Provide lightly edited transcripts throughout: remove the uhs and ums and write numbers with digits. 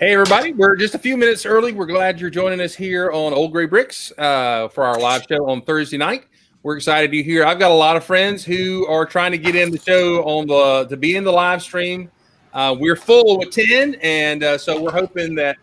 Hey, everybody. We're just a few minutes early. We're glad you're joining us here on Old Gray Bricks for our live show on Thursday night. We're excited you're here. I've got a lot of friends who are trying to get in the show to be in the live stream. We're full with 10, and so we're hoping that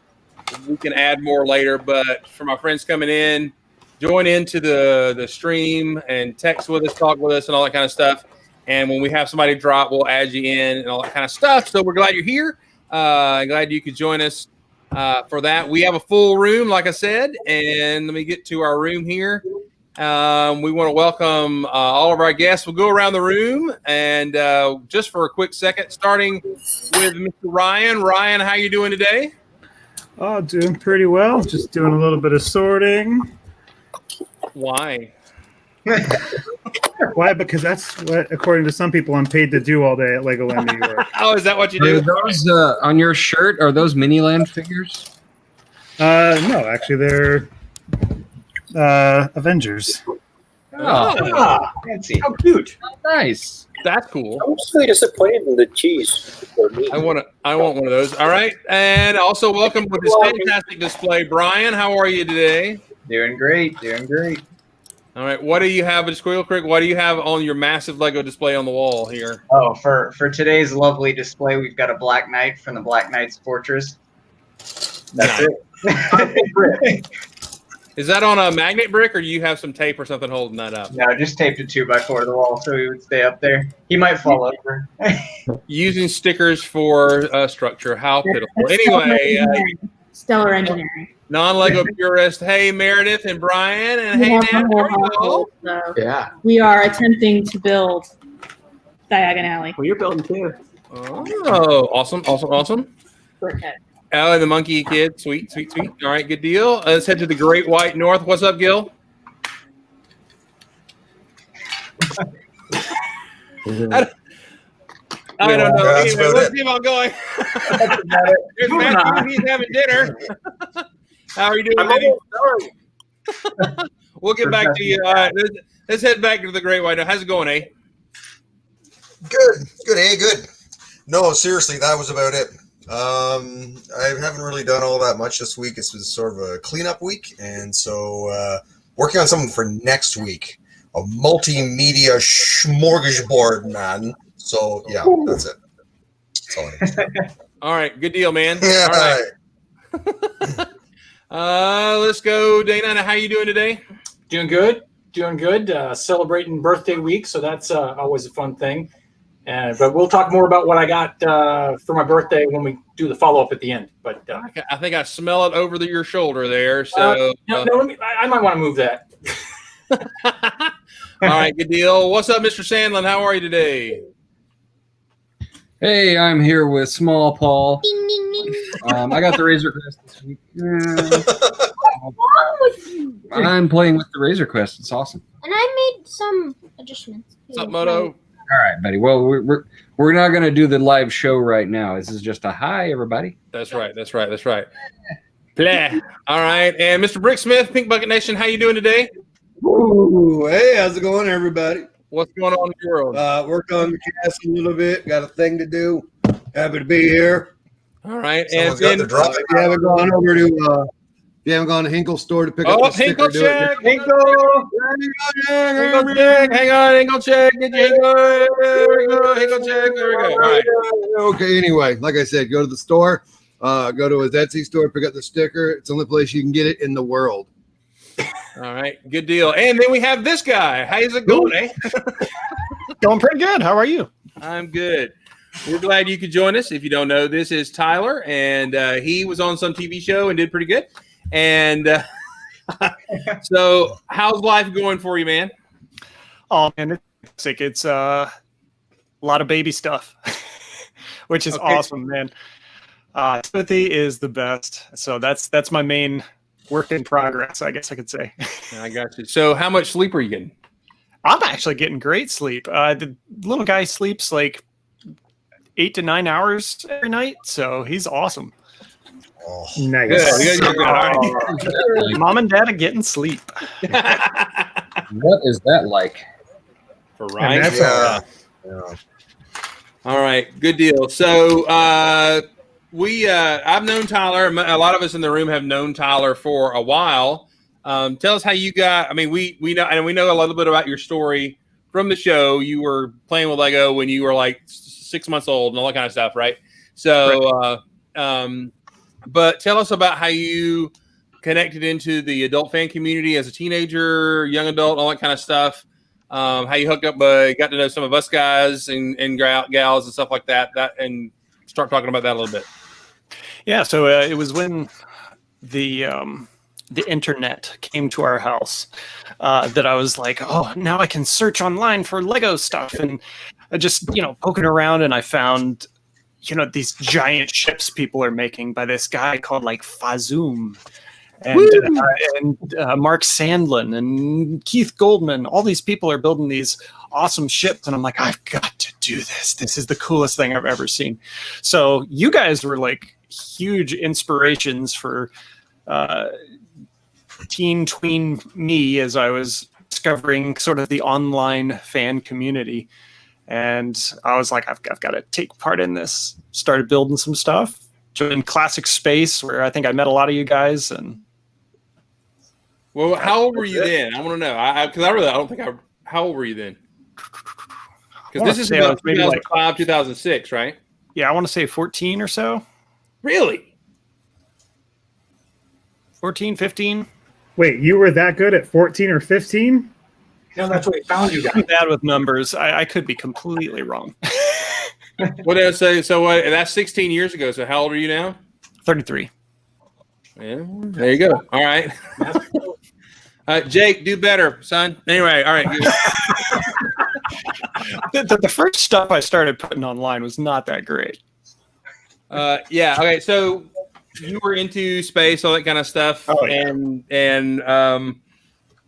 we can add more later. But for my friends coming in, join into the stream and text with us, talk with us, and all that kind of stuff. And when we have somebody drop, we'll add you in and all that kind of stuff. So we're glad you're here. Glad you could join us for that. We have a full room, like I said, and let me get to our room here. We want to welcome all of our guests. We'll go around the room, and just for a quick second, starting with Mr. Ryan. Ryan, how you doing today? Oh, doing pretty well. Just doing a little bit of sorting. Why? Why? Because that's what, according to some people, I'm paid to do all day at Legoland New York. Oh, is that what you do? Are those on your shirt? Are those Miniland figures? No, actually, they're Avengers. Oh, Fancy. How cute! Nice. that's cool. I'm just really disappointed in the cheese for me. I want one of those. All right, and also welcome with this fantastic display, Brian. How are you today? Doing great. Doing great. All right, what do you have at Squeal Creek? What do you have on your massive Lego display on the wall here? Oh, for today's lovely display, we've got a Black Knight from the Black Knight's Fortress. That's it. Is that on a magnet brick, or do you have some tape or something holding that up? No, just taped a 2x4 to the wall so he would stay up there. He might fall over. Using stickers for structure. How pitiful. Anyway, Stellar engineering. non-Lego purist. Hey, Meredith and Brian, and hey, Nat. How are you all? So Yeah. we are attempting to build Diagon Alley. Well, you're building too. Oh, awesome, awesome, awesome. Brickhead. Oh, and the monkey kid. Sweet, sweet, sweet. All right, good deal. Let's head to the Great White North. What's up, Gil? I don't know. Anyway, let's keep on going. There's Matthew. He's having dinner. How are you doing, Matthew? We'll get back to you. All right, let's head back to the Great White North. How's it going, eh? Good, good. No, seriously, that was about it. I haven't really done all that much this week. It's been sort of a cleanup week, and so working on something for next week, a multimedia smorgasbord, man. So yeah, that's it. That's all I need. All right, good deal, man. Yeah. All right. Let's go, Dana. How you doing today? Doing good. Celebrating birthday week, so that's always a fun thing. But we'll talk more about what I got for my birthday when we do the follow-up at the end. But I think I smell it over your shoulder there. So I might want to move that. all right, good deal. What's up, Mr. Sandlin? How are you today? Hey, I'm here with Small Paul. I got the Razor Quest this week. I'm playing with the Razor Quest. It's awesome. And I made some adjustments. What's up, Moto? All right, buddy. Well, we're not going to do the live show right now. This is just a hi, everybody. That's right. Blah. All right, and Mr. Bricksmith, Pink Bucket Nation, how you doing today? Ooh, hey, how's it going, everybody? What's going on in your world? Worked on the cast a little bit. Got a thing to do. Happy to be here. All right, Someone's and got the drop. If you haven't gone over to, if you haven't gone to Hinkle's store to pick up the sticker, Hinkle do check. it. Hinkle check. Hang on, Hinkle check. Get your Hinkle check. There we go. All right. Okay, anyway, like I said, go to the store, go to his Etsy store, pick up the sticker. It's the only place you can get it in the world. All right, good deal. And then we have this guy. How's it going, eh? Going pretty good. How are you? I'm good. We're glad you could join us. If you don't know, this is Tyler, and he was on some TV show and did pretty good. And so how's life going for you, man? Oh, man, it's a lot of baby stuff, which is awesome, man. Timothy is the best. So that's my main work in progress, I guess I could say. I got you. So how much sleep are you getting? I'm actually getting great sleep. The little guy sleeps like 8 to 9 hours every night, so he's awesome. Oh. Nice. Good. All right. Mom and Dad are getting sleep. What is that like? For Ryan? Yeah. All right, good deal. So I've known Tyler. A lot of us in the room have known Tyler for a while. Tell us how you got. I mean, we know, and we know a little bit about your story from the show. You were playing with Lego when you were like 6 months old and all that kind of stuff, right? So, but tell us about how you connected into the adult fan community as a teenager, young adult, all that kind of stuff. How you hooked up, got to know some of us guys and gals and stuff like that. And start talking about that a little bit. Yeah, so it was when the internet came to our house that I was like, oh, now I can search online for Lego stuff, and I just poking around, and I found these giant ships people are making by this guy called like Fazoom. And Mark Sandlin and Keith Goldman, all these people are building these awesome ships, and I'm like, I've got to do this. This is the coolest thing I've ever seen. So you guys were like huge inspirations for tween me as I was discovering sort of the online fan community. And I was like, I've got to take part in this. Started building some stuff. Joined Classic Space, where I think I met a lot of you guys. And well, how old were you then? I want to know. Because I don't think how old were you then? Because this is about 2005, 2006, right? Yeah, I want to say 14 or so. Really? 14, 15. Wait, you were that good at 14 or 15? No, that's what he found you guys. I'm bad with numbers. I could be completely wrong. What did I say? So that's 16 years ago. So how old are you now? 33. Yeah, there you go. All right. Jake, do better, son. Anyway, all right. The first stuff I started putting online was not that great. Yeah. Okay. So you were into space, all that kind of stuff, and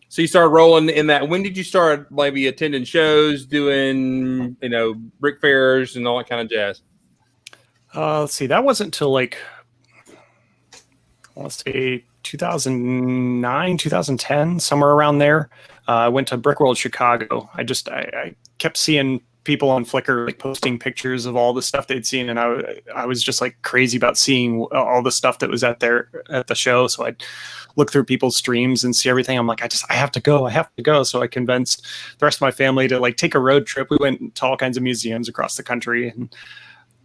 so you started rolling in that. When did you start maybe attending shows, doing brick fairs and all that kind of jazz? Let's see. That wasn't until like I want to say 2009, 2010, somewhere around there. I went to Brick World Chicago. I kept seeing people on Flickr like posting pictures of all the stuff they'd seen, and I was just like crazy about seeing all the stuff that was at the show. So I'd look through people's streams and see everything. I'm like, I have to go. So I convinced the rest of my family to like take a road trip. We went to all kinds of museums across the country, and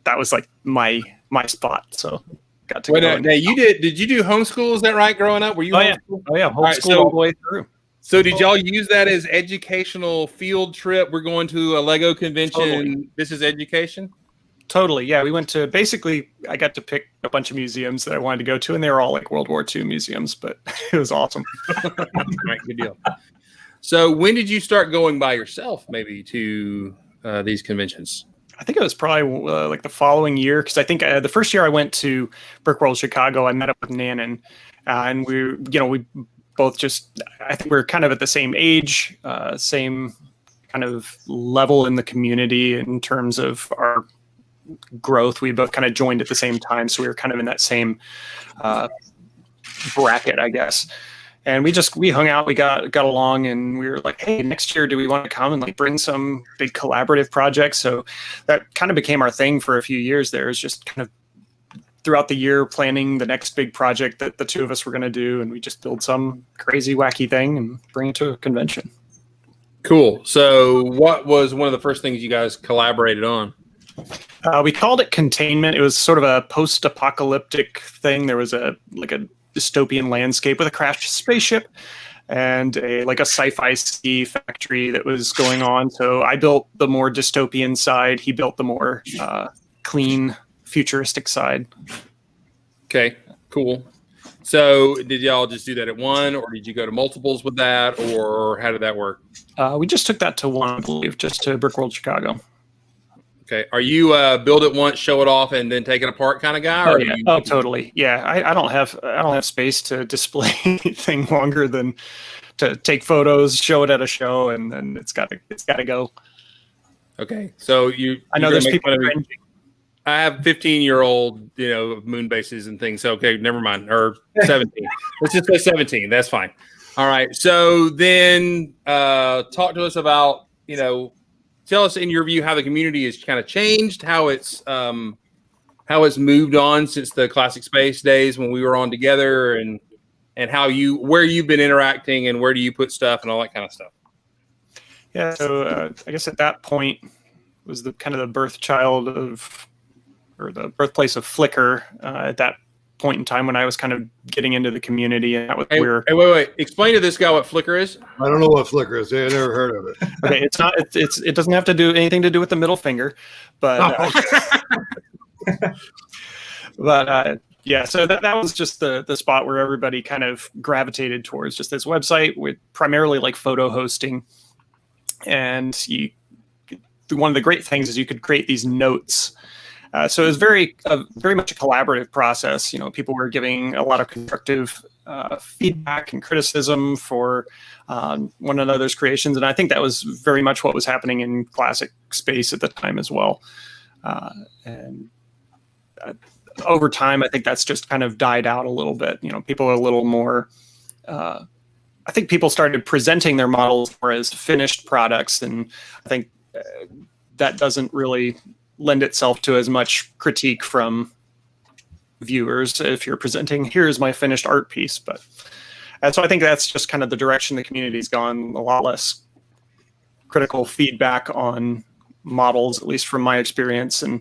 that was like my spot. So got to go. Now did you do homeschool? Is that right? Growing up, were you? Homeschool all the way through. So did y'all use that as educational field trip? We're going to a Lego convention. Totally. This is education? Totally, yeah. We went to, basically, I got to pick a bunch of museums that I wanted to go to, and they were all like World War II museums, but it was awesome. Right, good deal. So when did you start going by yourself maybe to these conventions? I think it was probably like the following year, because I think the first year I went to Brick World Chicago, I met up with Nannon, and we both just, I think we were kind of at the same age, same kind of level in the community in terms of our growth. We both kind of joined at the same time, so we were kind of in that same bracket, I guess. And we hung out, we got along, and we were like, hey, next year, do we want to come and like bring some big collaborative projects? So that kind of became our thing for a few years there, is just kind of throughout the year planning the next big project that the two of us were going to do, and we just build some crazy wacky thing and bring it to a convention. Cool. So what was one of the first things you guys collaborated on? We called it Containment. It was sort of a post-apocalyptic thing. There was a dystopian landscape with a crashed spaceship and a sci-fi ski factory that was going on. So I built the more dystopian side. He built the more clean, futuristic side. Okay, cool. So did y'all just do that at one, or did you go to multiples with that, or how did that work? We just took that to one, I believe, just to Brick World Chicago. Okay. Are you build it once, show it off, and then take it apart kind of guy? Or Totally. Yeah, I don't have space to display anything longer than to take photos, show it at a show, and then it's got to go. Okay. So I know there's people. I have 15-year-old, moon bases and things. So, okay, never mind. Or 17. Let's just say 17. That's fine. All right. So then talk to us about, tell us in your view how the community has kind of changed, how it's how it's moved on since the Classic Space days when we were on together, and how where you've been interacting and where do you put stuff and all that kind of stuff. Yeah, so I guess at that point was the kind of the birthplace of Flickr at that point in time when I was kind of getting into the community, and that was where. Hey, wait! Explain to this guy what Flickr is. I don't know what Flickr is. I never heard of it. Okay, it's not. It doesn't have to do anything to do with the middle finger, but. But yeah, so that was just the spot where everybody kind of gravitated towards just this website with primarily like photo hosting. And one of the great things is you could create these notes. So it was very much a collaborative process. You know, people were giving a lot of constructive feedback and criticism for one another's creations. And I think that was very much what was happening in Classic Space at the time as well. Over time, I think that's just kind of died out a little bit. You know, people are a little more. I think people started presenting their models more as finished products, and I think that doesn't really lend itself to as much critique from viewers if you're presenting, here's my finished art piece. But so I think that's just kind of the direction the community's gone. A lot less critical feedback on models, at least from my experience, and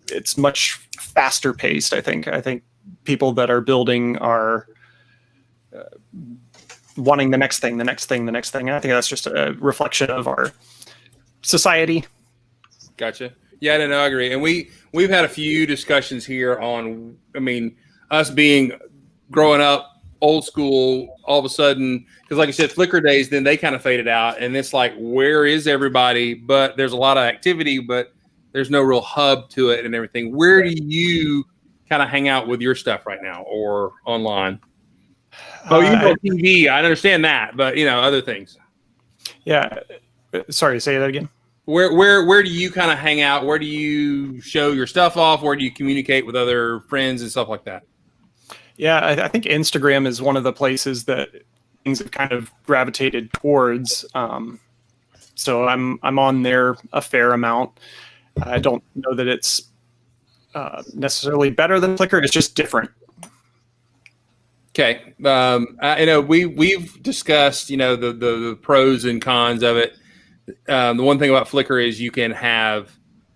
it's much faster paced. I think people that are building are wanting the next thing. I think that's just a reflection of our society. Gotcha. Yeah, no, I agree. And we've had a few discussions here on, I mean, us being growing up old school, all of a sudden, because like I said, Flickr days, then they kind of faded out, and it's like, where is everybody? But there's a lot of activity, but there's no real hub to it and everything. Where do you kind of hang out with your stuff right now or online? Oh, you know, TV. I understand that, but you know, other things. Yeah. Sorry, say that again. Where do you kind of hang out? Where do you show your stuff off? Where do you communicate with other friends and stuff like that? Yeah, I think Instagram is one of the places that things have kind of gravitated towards. So I'm on there a fair amount. I don't know that it's necessarily better than Flickr. It's just different. Okay. You know, we've discussed, you know, the pros and cons of it. The one thing about Flickr is you can have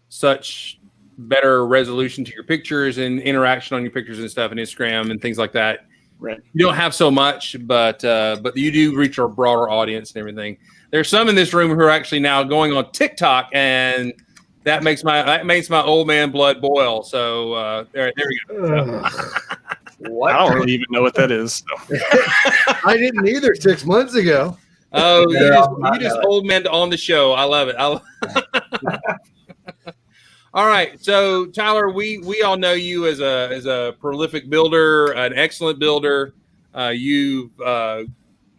such better resolution to your pictures and interaction on your pictures and stuff, and Instagram and things like that. Right. You don't have so much, but you do reach a broader audience and everything. There's some in this room who are actually now going on TikTok, and that makes my old man blood boil. So there we go. What? I don't really even know what that is. So. I didn't either 6 months ago. Oh, you just old man on the show. I love it. All right, so Tyler, we all know you as a prolific builder, an excellent builder. You've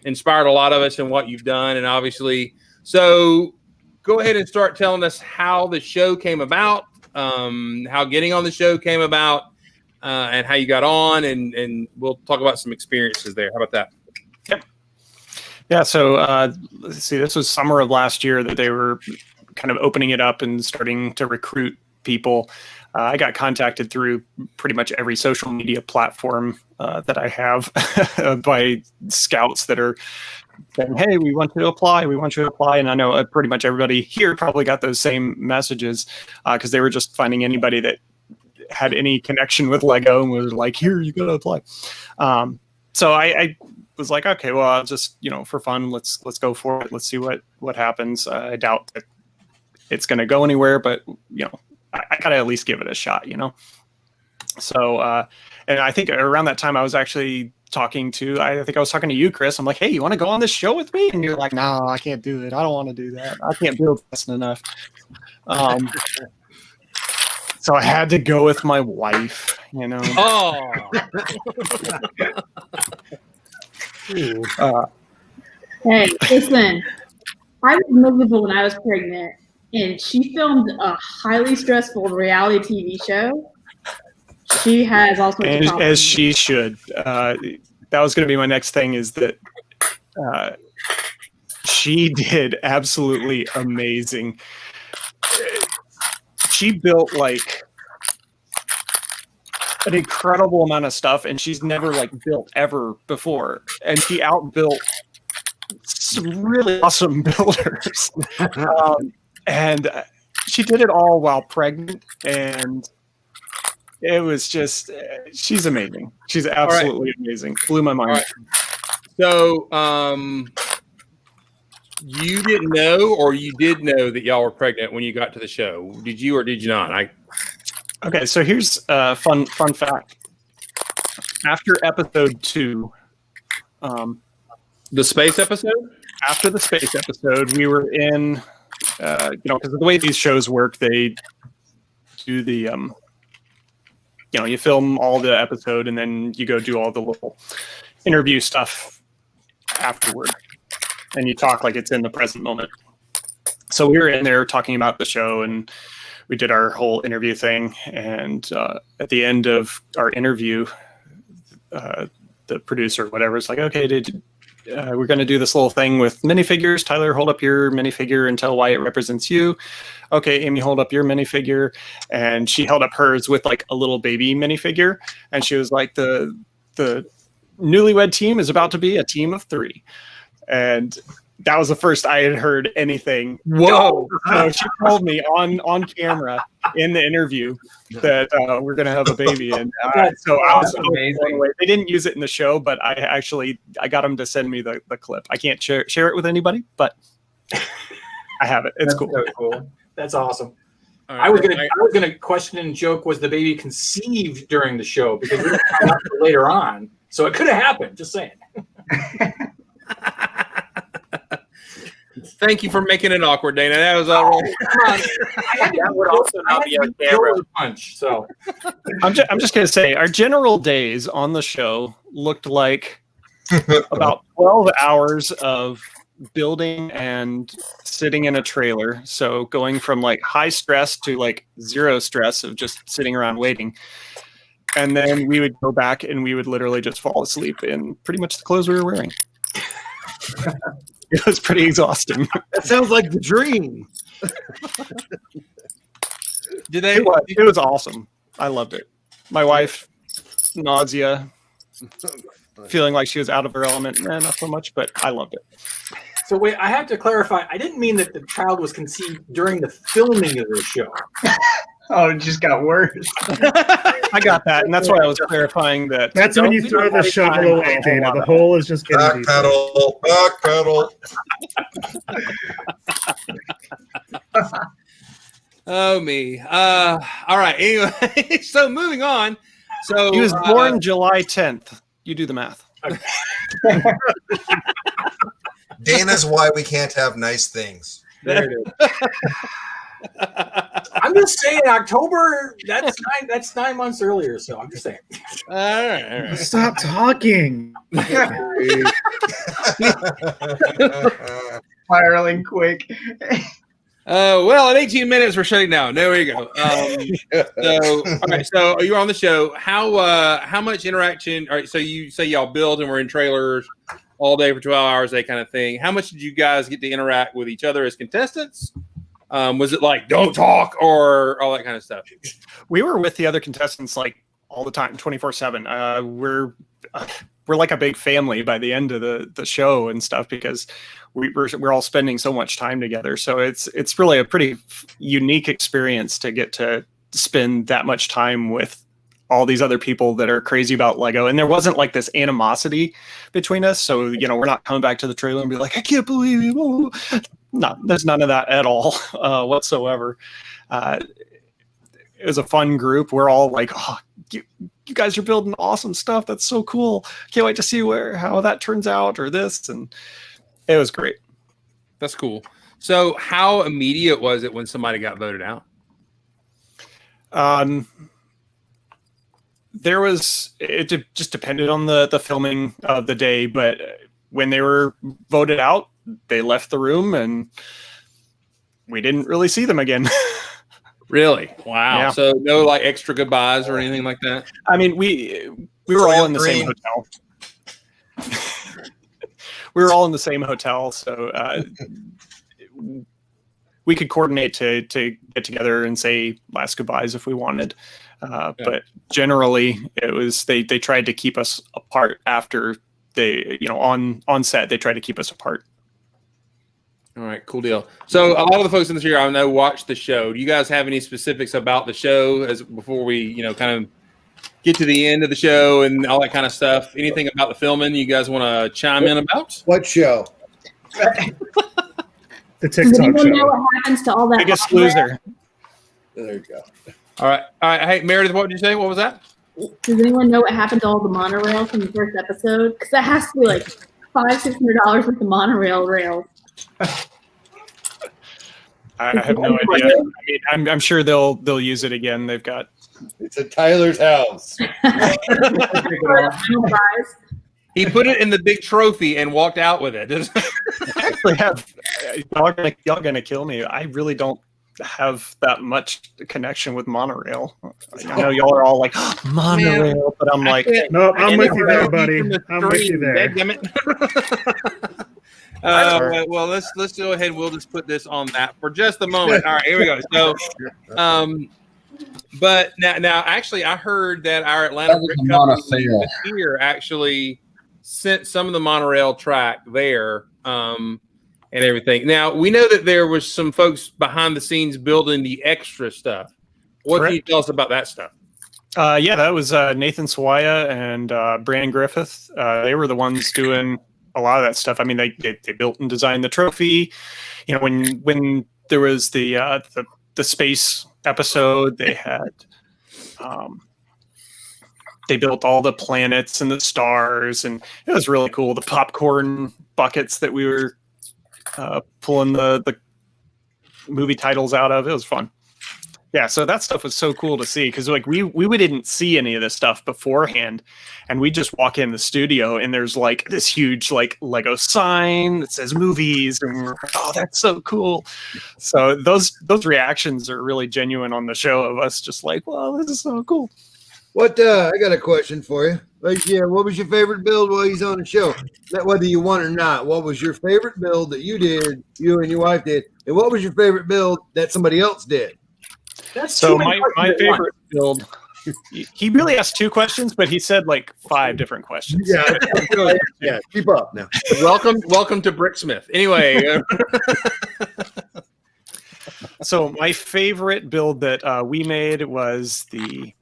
inspired a lot of us in what you've done, and obviously, so go ahead and start telling us how the show came about, how getting on the show came about, and how you got on, and we'll talk about some experiences there. How about that? Yep. Yeah. So let's see. This was summer of last year that they were kind of opening it up and starting to recruit people. I got contacted through pretty much every social media platform that I have by scouts that are saying, "Hey, we want you to apply. We want you to apply." And I know pretty much everybody here probably got those same messages because they were just finding anybody that had any connection with Lego and was like, "Here, you gotta apply." So I was like, "Okay, well, I'll just, you know, for fun, let's go for it. Let's see what happens." I doubt that it's going to go anywhere, but you know, I gotta at least give it a shot, you know. So, and I think around that time I was actually talking to you, Chris. I'm like, "Hey, you want to go on this show with me?" And you're like, "No, I can't do it. I don't want to do that. I can't build fast enough." So I had to go with my wife, you know. Oh. Hey, listen, I was miserable when I was pregnant, and she filmed a highly stressful reality TV show. She has all sorts of problems. As she should. That was going to be my next thing, is that she did absolutely amazing. She built like an incredible amount of stuff, and she's never like built ever before, and she outbuilt some really awesome builders. And she did it all while pregnant, and it was just, she's amazing. She's absolutely amazing. Blew my mind. So, you didn't know, or you did know that y'all were pregnant when you got to the show? Did you or did you not? Okay, so here's a fun fact. After episode 2, the space episode? After the space episode, we were in, because of the way these shows work, they do the, you film all the episode and then you go do all the little interview stuff afterward. And you talk like it's in the present moment. So we were in there talking about the show, and we did our whole interview thing. And at the end of our interview, the producer, whatever, is like, okay, we're going to do this little thing with minifigures. Tyler, hold up your minifigure and tell why it represents you. Okay, Amy, hold up your minifigure. And she held up hers with like a little baby minifigure. And she was like, the newlywed team is about to be a team of 3. And that was the first I had heard anything. Whoa! So she told me on camera in the interview that we're going to have a baby, and so I was blown away. They didn't use it in the show, but I got them to send me the clip. I can't share it with anybody, but I have it. It's cool. So cool. That's awesome. Right, I was gonna question and joke, was the baby conceived during the show, because we didn't find out later on, so it could have happened. Just saying. Thank you for making it awkward, Dana. That was all right. That would also not be on camera. Punch. So I'm just gonna say our general days on the show looked like about 12 hours of building and sitting in a trailer. So going from like high stress to like zero stress of just sitting around waiting. And then we would go back and we would literally just fall asleep in pretty much the clothes we were wearing. It was pretty exhausting. That sounds like the dream. It was awesome. I loved it. My wife, nausea, feeling like she was out of her element. Not so much, but I loved it. So wait, I have to clarify. I didn't mean that the child was conceived during the filming of the show. Oh, it just got worse. I got that, and that's why I was clarifying that. That's when you throw the shovel away, Dana. The hole is just getting deeper. Backpedal. Oh me. All right. Anyway, so moving on. So he was born July 10th. You do the math. Dana's why we can't have nice things. There it is. I'm just saying, October. That's 9 months earlier. So I'm just saying. All right. Stop talking. Spiraling quick. Well, in 18 minutes, we're shutting down. There we go. All right. So you were on the show. How much interaction? All right. So you say y'all build and we're in trailers all day for 12 hours, that kind of thing. How much did you guys get to interact with each other as contestants? Was it like don't talk or all that kind of stuff? We were with the other contestants like all the time, 24/7. We're like a big family by the end of the show and stuff, because we're all spending so much time together. So it's really a pretty unique experience to get to spend that much time with all these other people that are crazy about Lego. And there wasn't like this animosity between us. So, we're not coming back to the trailer and be like, I can't believe you. No, there's none of that at all whatsoever. It was a fun group. We're all like, oh, you guys are building awesome stuff. That's so cool. Can't wait to see how that turns out or this. And it was great. That's cool. So how immediate was it when somebody got voted out? It just depended on the filming of the day, but when they were voted out, they left the room and we didn't really see them again. Really? Wow. Yeah. So no like extra goodbyes or anything like that? I mean, we were all in the same hotel. We were all in the same hotel, so we could coordinate to get together and say last goodbyes if we wanted. But generally, it was they tried to keep us apart after they, on set, they tried to keep us apart. All right, cool deal. So a lot of the folks in this year I know watch the show. Do you guys have any specifics about the show as before we, kind of get to the end of the show and all that kind of stuff? Anything about the filming you guys want to chime in about? What show? The Does TikTok anyone know show. what happens to all that? Biggest monorail? Loser. There you go. All right. Hey, Meredith, what did you say? What was that? Does anyone know what happened to all the monorail from the first episode? Because that has to be like $500-$600 worth of monorail rails. I have no idea. I mean, I'm sure they'll use it again. They've got. It's at Tyler's house. He put it in the big trophy and walked out with it. I actually have. Y'all gonna kill me. I really don't have that much connection with monorail. I know y'all are all like monorail, but I'm like, No, I'm with you there, buddy. I'm with you there. Damn it. Well, let's go ahead. We'll just put this on that for just a moment. All right, here we go. So, but now, actually, I heard that our Atlanta Brick Company this year actually sent some of the monorail track there and everything. Now, we know that there was some folks behind the scenes building the extra stuff. What can you tell us about that stuff? Yeah, that was Nathan Sawaya and Brandon Griffith. They were the ones doing a lot of that stuff. I mean, they built and designed the trophy. When there was the space episode, they had they built all the planets and the stars, and it was really cool. The popcorn buckets that we were pulling the movie titles out of, it was fun. Yeah, so that stuff was so cool to see because we didn't see any of this stuff beforehand, and we just walk in the studio and there's like this huge like Lego sign that says movies, and we're like, oh, that's so cool. So those reactions are really genuine on the show of us just like, well, this is so cool. What I got a question for you. What was your favorite build while he's on the show? That whether you won or not, what was your favorite build that you and your wife did, and what was your favorite build that somebody else did? So my favorite build, he really asked 2 questions, but he said like 5 different questions. Yeah, keep up now. Welcome to Bricksmith. Anyway, so my favorite build that we made was the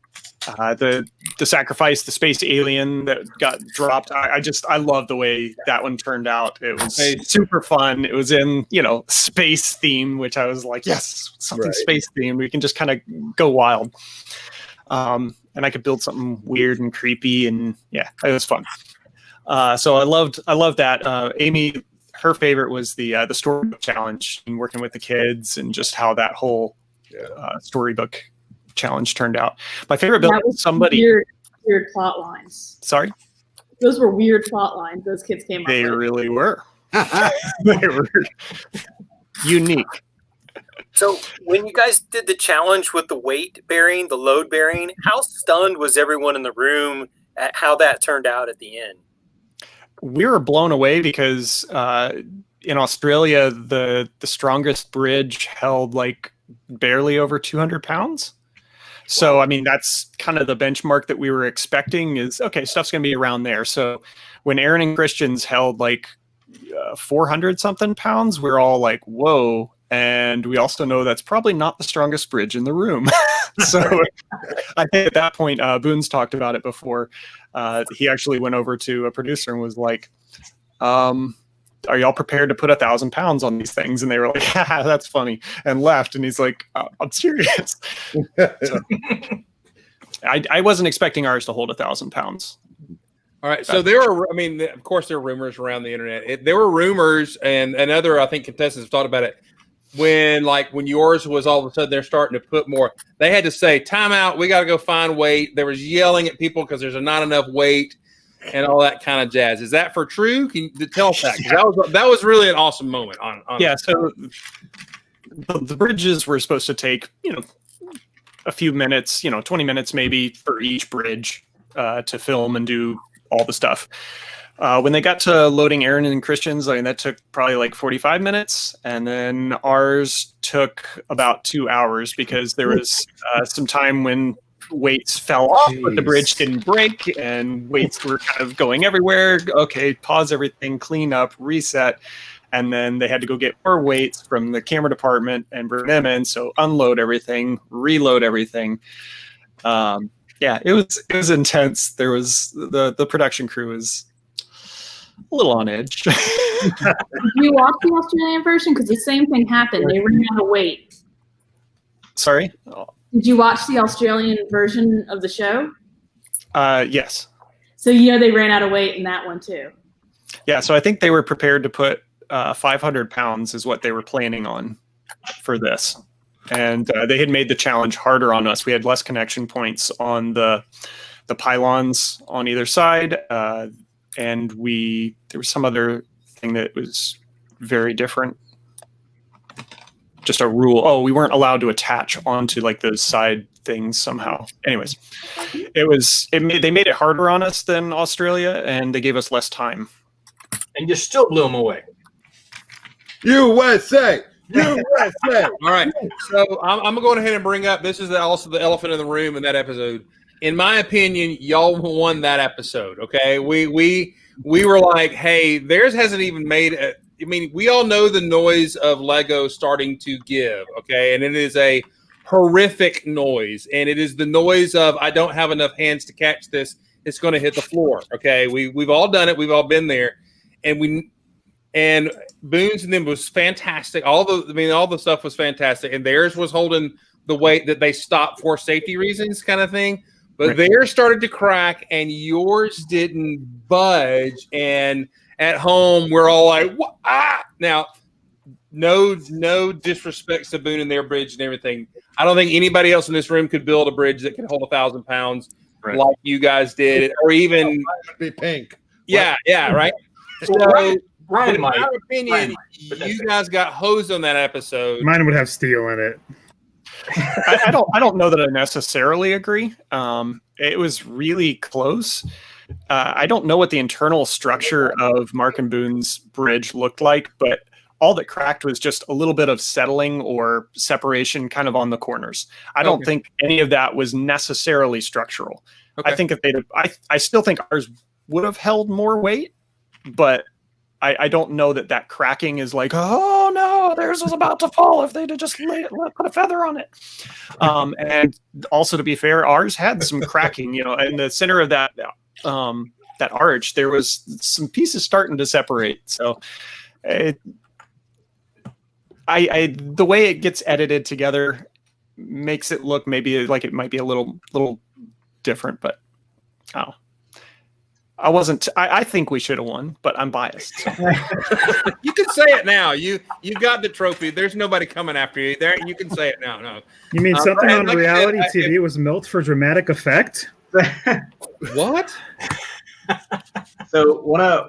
sacrifice, the space alien that got dropped. I love the way that one turned out. It was super fun. It was in, space theme, which I was like, yes, something space themed. We can just kind of go wild. And I could build something weird and creepy, and yeah, it was fun. So I loved that. Amy, her favorite was the storybook challenge and working with the kids and just how that whole storybook challenge turned out. My favorite build was somebody weird plot lines. Sorry? Those were weird plot lines those kids came up with. They really were. They were unique. So when you guys did the challenge with the weight bearing, the load bearing, how stunned was everyone in the room at how that turned out at the end? We were blown away because in Australia, the strongest bridge held like barely over 200 pounds. So, I mean, that's kind of the benchmark that we were expecting is, okay, stuff's going to be around there. So when Aaron and Christian's held like 400 something pounds, we're all like, whoa. And we also know that's probably not the strongest bridge in the room. So I think at that point, Boone's talked about it before. He actually went over to a producer and was like, are y'all prepared to put 1,000 pounds on these things? And they were like, haha, that's funny, and left. And he's like, I'm serious. So, I wasn't expecting ours to hold 1,000 pounds. All right. So of course, there are rumors around the internet. There were rumors, and other, I think, contestants have thought about it. When yours was all of a sudden they're starting to put more, they had to say, time out, we got to go find weight. There was yelling at people because there's not enough weight and all that kind of jazz. Is that for true? Can you tell us that? That was really an awesome moment. So the bridges were supposed to take, a few minutes, 20 minutes maybe for each bridge to film and do all the stuff. When they got to loading Aaron and Christian's, that took probably like 45 minutes. And then ours took about 2 hours because there was some time when weights fell off, but the bridge didn't break, and weights were kind of going everywhere. Okay, pause everything, clean up, reset. And then they had to go get more weights from the camera department and bring them in. So unload everything, reload everything. Yeah, it was intense. There was the production crew was a little on edge. Did you watch the Australian version? Because the same thing happened. They ran out of weight. Sorry? Did you watch the Australian version of the show? Yes. So they ran out of weight in that one too. Yeah, so I think they were prepared to put 500 pounds is what they were planning on for this. And they had made the challenge harder on us. We had less connection points on the pylons on either side. And there was some other thing that was very different. Just a rule. Oh, we weren't allowed to attach onto like those side things somehow. Anyways, they made it harder on us than Australia, and they gave us less time. And you still blew them away. USA. USA. All right. So I'm going ahead and bring up, this is also the elephant in the room in that episode. In my opinion, y'all won that episode. Okay. We were like, hey, theirs hasn't even made it. I mean, we all know the noise of Lego starting to give. Okay. And it is a horrific noise. And it is the noise of, I don't have enough hands to catch this. It's going to hit the floor. Okay. We've all done it. We've all been there. And Boone's and them was fantastic. All the stuff was fantastic, and theirs was holding the weight that they stopped for safety reasons, kind of thing. But theirs started to crack, and yours didn't budge. And at home, we're all like, what? Ah! Now, no disrespects to Boone and their bridge and everything. I don't think anybody else in this room could build a bridge that could hold 1,000 pounds like you guys did, or even be pink. Yeah, right. So, Ryan, in my opinion, you guys got hosed on that episode. Mine would have steel in it. I don't know that I necessarily agree. It was really close. I don't know what the internal structure of Mark and Boone's bridge looked like, but all that cracked was just a little bit of settling or separation kind of on the corners. I don't think any of that was necessarily structural. Okay. I think if I still think ours would have held more weight, but I don't know that cracking is like, oh no, theirs was about to fall if they'd have just put a feather on it. And also, to be fair, ours had some cracking. In the center of that arch, there was some pieces starting to separate. So, the way it gets edited together makes it look maybe like it might be a little different, but oh. I think we should have won, but I'm biased. So. You can say it now. You got the trophy. There's nobody coming after you. There, you can say it now. No. You mean something on reality TV was milked for dramatic effect? What? So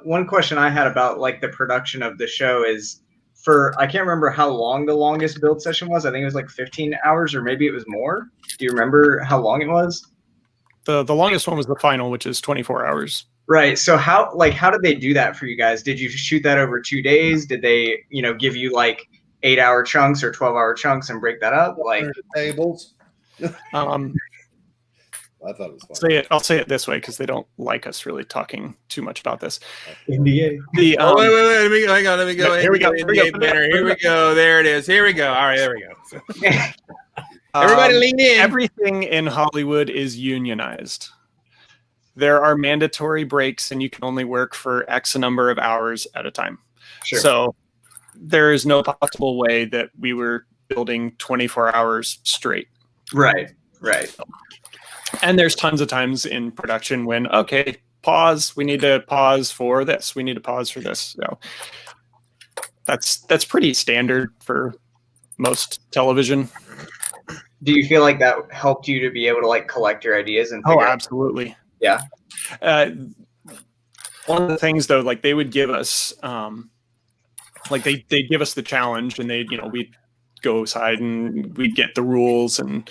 one question I had about like the production of the show is I can't remember how long the longest build session was. I think it was like 15 hours or maybe it was more. Do you remember how long it was? The longest one was the final, which is 24 hours. Right. So how did they do that for you guys? Did you shoot that over 2 days? Did they, give you like 8-hour chunks or 12-hour chunks and break that up? Like tables. I thought it was fun. I'll say it this way because they don't like us really talking too much about this. NDA. Wait. Let me go. Here we go. Here we go. There it is. Here we go. All right. There we go. Everybody lean in. Everything in Hollywood is unionized. There are mandatory breaks, and you can only work for X number of hours at a time. Sure. So there is no possible way that we were building 24 hours straight. Right. And there's tons of times in production when, okay, pause. We need to pause for this. We need to pause for this. So that's pretty standard for most television. Do you feel like that helped you to be able to like collect your ideas and figure absolutely. Yeah. One of the things though, like they would give us, like they'd give us the challenge, and we'd go aside and we'd get the rules and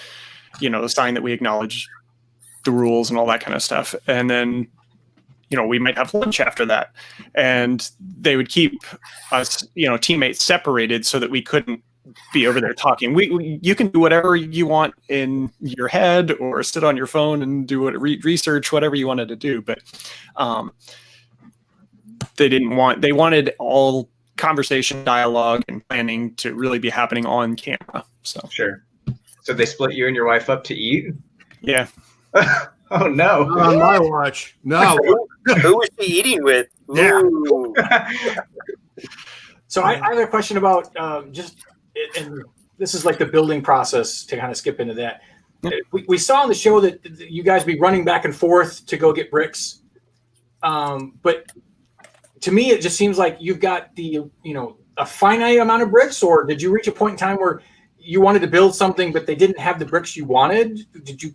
the sign that we acknowledge the rules and all that kind of stuff, and then we might have lunch after that, and they would keep us teammates separated so that we couldn't be over there talking. You can do whatever you want in your head, or sit on your phone and do research, whatever you wanted to do. But they wanted all conversation, dialogue, and planning to really be happening on camera. So sure. So they split you and your wife up to eat? Yeah. Oh no! Not on my watch. No. Who was she eating with? Ooh. So I have a question about and this is like the building process, to kind of skip into that. We saw on the show that you guys be running back and forth to go get bricks, but to me it just seems like you've got a finite amount of bricks, or did you reach a point in time where you wanted to build something but they didn't have the bricks you wanted?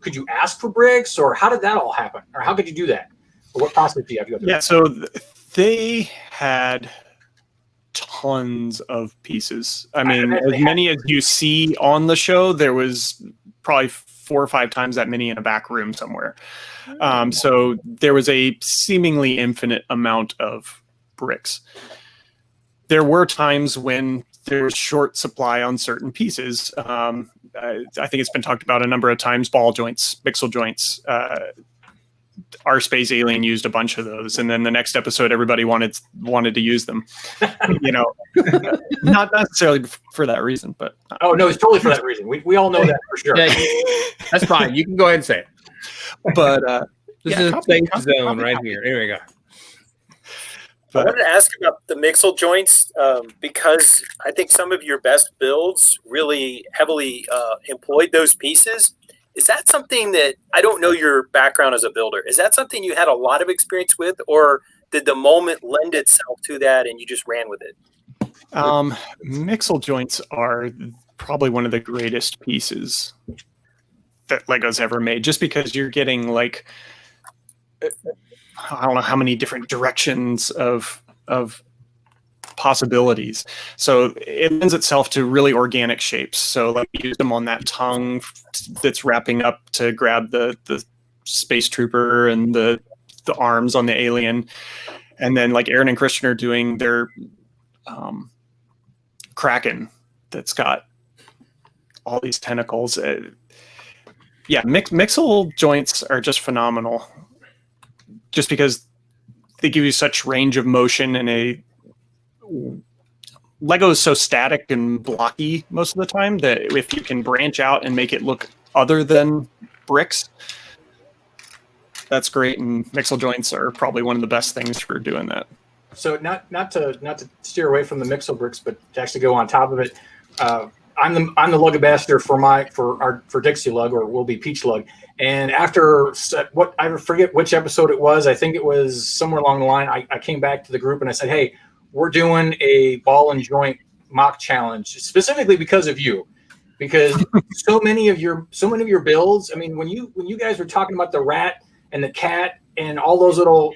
Could you ask for bricks, or how did that all happen, or how could you do that? Or what process do you have to go through? Yeah, so they had tons of pieces. I mean, as many as you see on the show, there was probably 4 or 5 times that many in a back room somewhere. So there was a seemingly infinite amount of bricks. There were times when there was short supply on certain pieces. I think it's been talked about a number of times, ball joints, pixel joints. Our Space Alien used a bunch of those, and then the next episode everybody wanted to use them. Not necessarily for that reason, but oh no, it's totally for that reason. We all know that for sure. Yeah, that's fine. You can go ahead and say it. But this is a safe zone right here. Here we go. I wanted to ask about the mixel joints because I think some of your best builds really heavily employed those pieces. Is that something that, I don't know your background as a builder, is that something you had a lot of experience with, or did the moment lend itself to that and you just ran with it? Mixel joints are probably one of the greatest pieces that Lego's ever made, just because you're getting like, I don't know how many different directions of possibilities. So it lends itself to really organic shapes. So like we use them on that tongue that's wrapping up to grab the space trooper and the arms on the alien. And then like Aaron and Christian are doing their Kraken that's got all these tentacles. Yeah, mixel joints are just phenomenal, just because they give you such range of motion, and Lego is so static and blocky most of the time that if you can branch out and make it look other than bricks, that's great. And mixel joints are probably one of the best things for doing that. So not to steer away from the mixel bricks, but to actually go on top of it. I'm the lug ambassador for Dixie Lug, or will be Peach Lug. And after I forget which episode it was, I think it was somewhere along the line, I came back to the group and I said, hey, we're doing a ball and joint mock challenge specifically because of you, because so many of your builds. I mean, when you guys were talking about the rat and the cat and all those little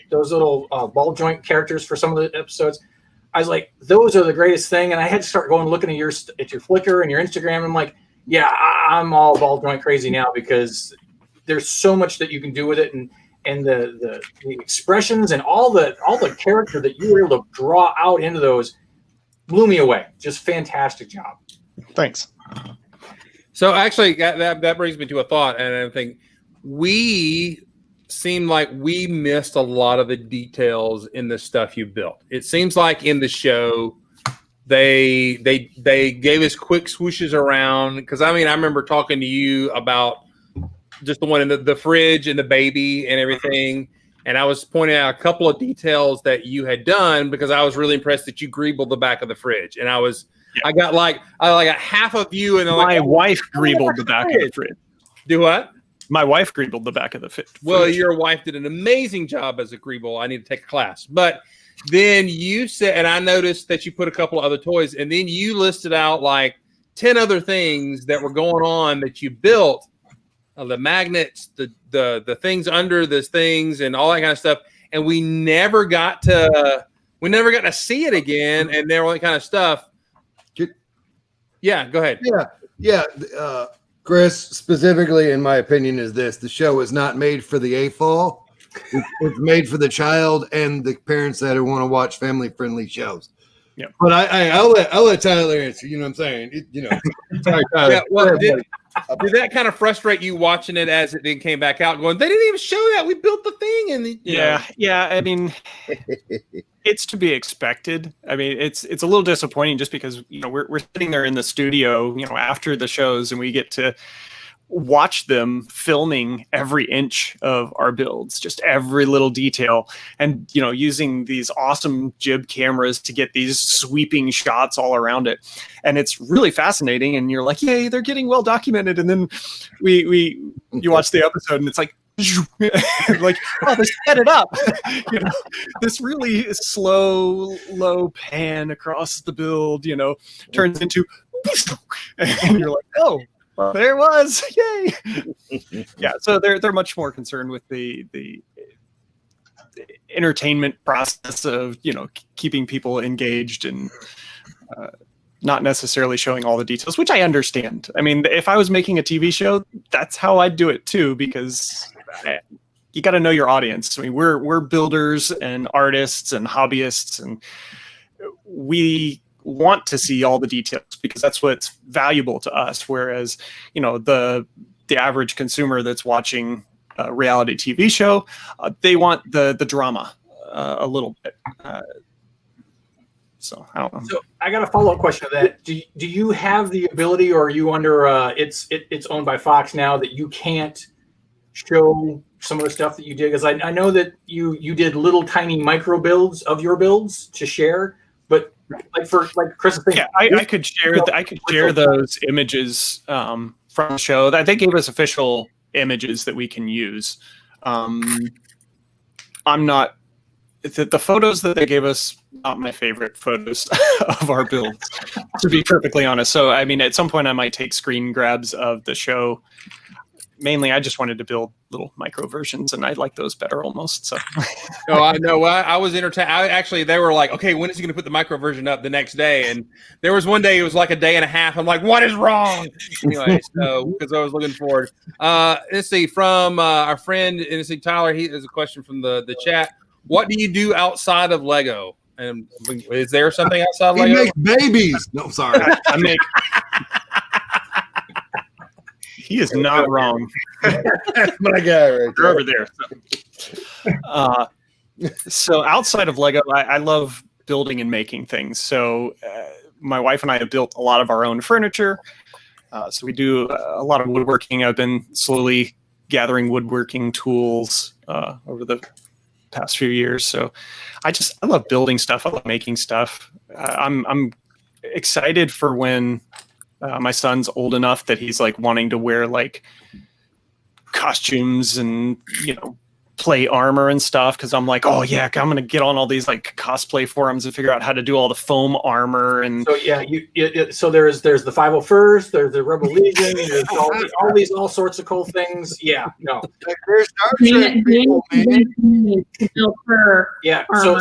ball joint characters for some of the episodes, I was like, those are the greatest thing. And I had to start going looking at your Flickr and your Instagram. And I'm like, yeah, I'm all ball joint crazy now, because there's so much that you can do with it, and the expressions and all the character that you were able to draw out into those blew me away. Just fantastic job. Thanks. So actually, that brings me to a thought, and I think we seemed like we missed a lot of the details in the stuff you built. It seems like in the show they gave us quick swooshes around, because I mean I remember talking to you about just the one in the fridge and the baby and everything, and I was pointing out a couple of details that you had done, because I was really impressed that you greebled the back of the fridge, and I got like a half of you, and my wife greebled the back of the fridge. Do what? My wife greebled the back of the fridge. Well, your wife did an amazing job as a greeble. I need to take a class. But then you said, and I noticed that you put a couple of other toys, and then you listed out like 10 other things that were going on that you built. The magnets, the things under the things, and all that kind of stuff, and we never got to see it again, and there all that kind of stuff. Yeah, go ahead. Yeah. Chris, specifically, in my opinion, is this: the show is not made for the AFOL. It's made for the child and the parents that want to watch family-friendly shows. But I'll let Tyler answer. You know what I'm saying? Sorry, Tyler. Yeah, well, did that kind of frustrate you watching it as it then came back out, going, they didn't even show that. We built the thing. And yeah. I mean, it's to be expected. I mean, it's a little disappointing just because, we're sitting there in the studio, after the shows, and we get to watch them filming every inch of our builds, just every little detail, and using these awesome jib cameras to get these sweeping shots all around it. And it's really fascinating, and you're like, yay, they're getting well documented. And then you watch the episode and it's like like, oh, they sped it up. This really slow, low pan across the build, turns into and you're like, oh, well, there it was. Yay. Yeah. So they're much more concerned with the entertainment process of, keeping people engaged and not necessarily showing all the details, which I understand. I mean, if I was making a TV show, that's how I'd do it too, because you got to know your audience. I mean, we're builders and artists and hobbyists, and we want to see all the details because that's what's valuable to us. Whereas, the average consumer that's watching a reality TV show, they want the drama a little bit. So I don't know. So I got a follow-up question to that. Do you have the ability, or are you under it's owned by Fox now, that you can't show some of the stuff that you did? Because I know that you did little tiny micro builds of your builds to share, but like Chris is saying, I could share those images from the show. That they gave us official images that we can use. I'm not. The photos that they gave us, not my favorite photos of our builds, to be perfectly honest. So, I mean, at some point I might take screen grabs of the show. Mainly, I just wanted to build little micro versions, and I like those better almost. So, no, I know. I was entertained. They were like, okay, when is he going to put the micro version up the next day? And there was one day, it was like a day and a half. I'm like, what is wrong? Anyway, so because I was looking forward. Let's see, from our friend, Tyler, he has a question from the chat. What do you do outside of Lego? And is there something outside of Lego? He makes babies. No, sorry. I make. He is not wrong. That's what I got right there. Over there. So outside of Lego, I love building and making things. So my wife and I have built a lot of our own furniture. So we do a lot of woodworking. I've been slowly gathering woodworking tools over the past few years. So I love building stuff. I love making stuff. I'm excited for when my son's old enough that he's like wanting to wear like costumes and, play armor and stuff. Cause I'm like, oh yeah, I'm going to get on all these like cosplay forums and figure out how to do all the foam armor. And so, yeah, so there's the 501st, there's the Rebel Legion, there's all sorts of cool things. Yeah, no. There's yeah. So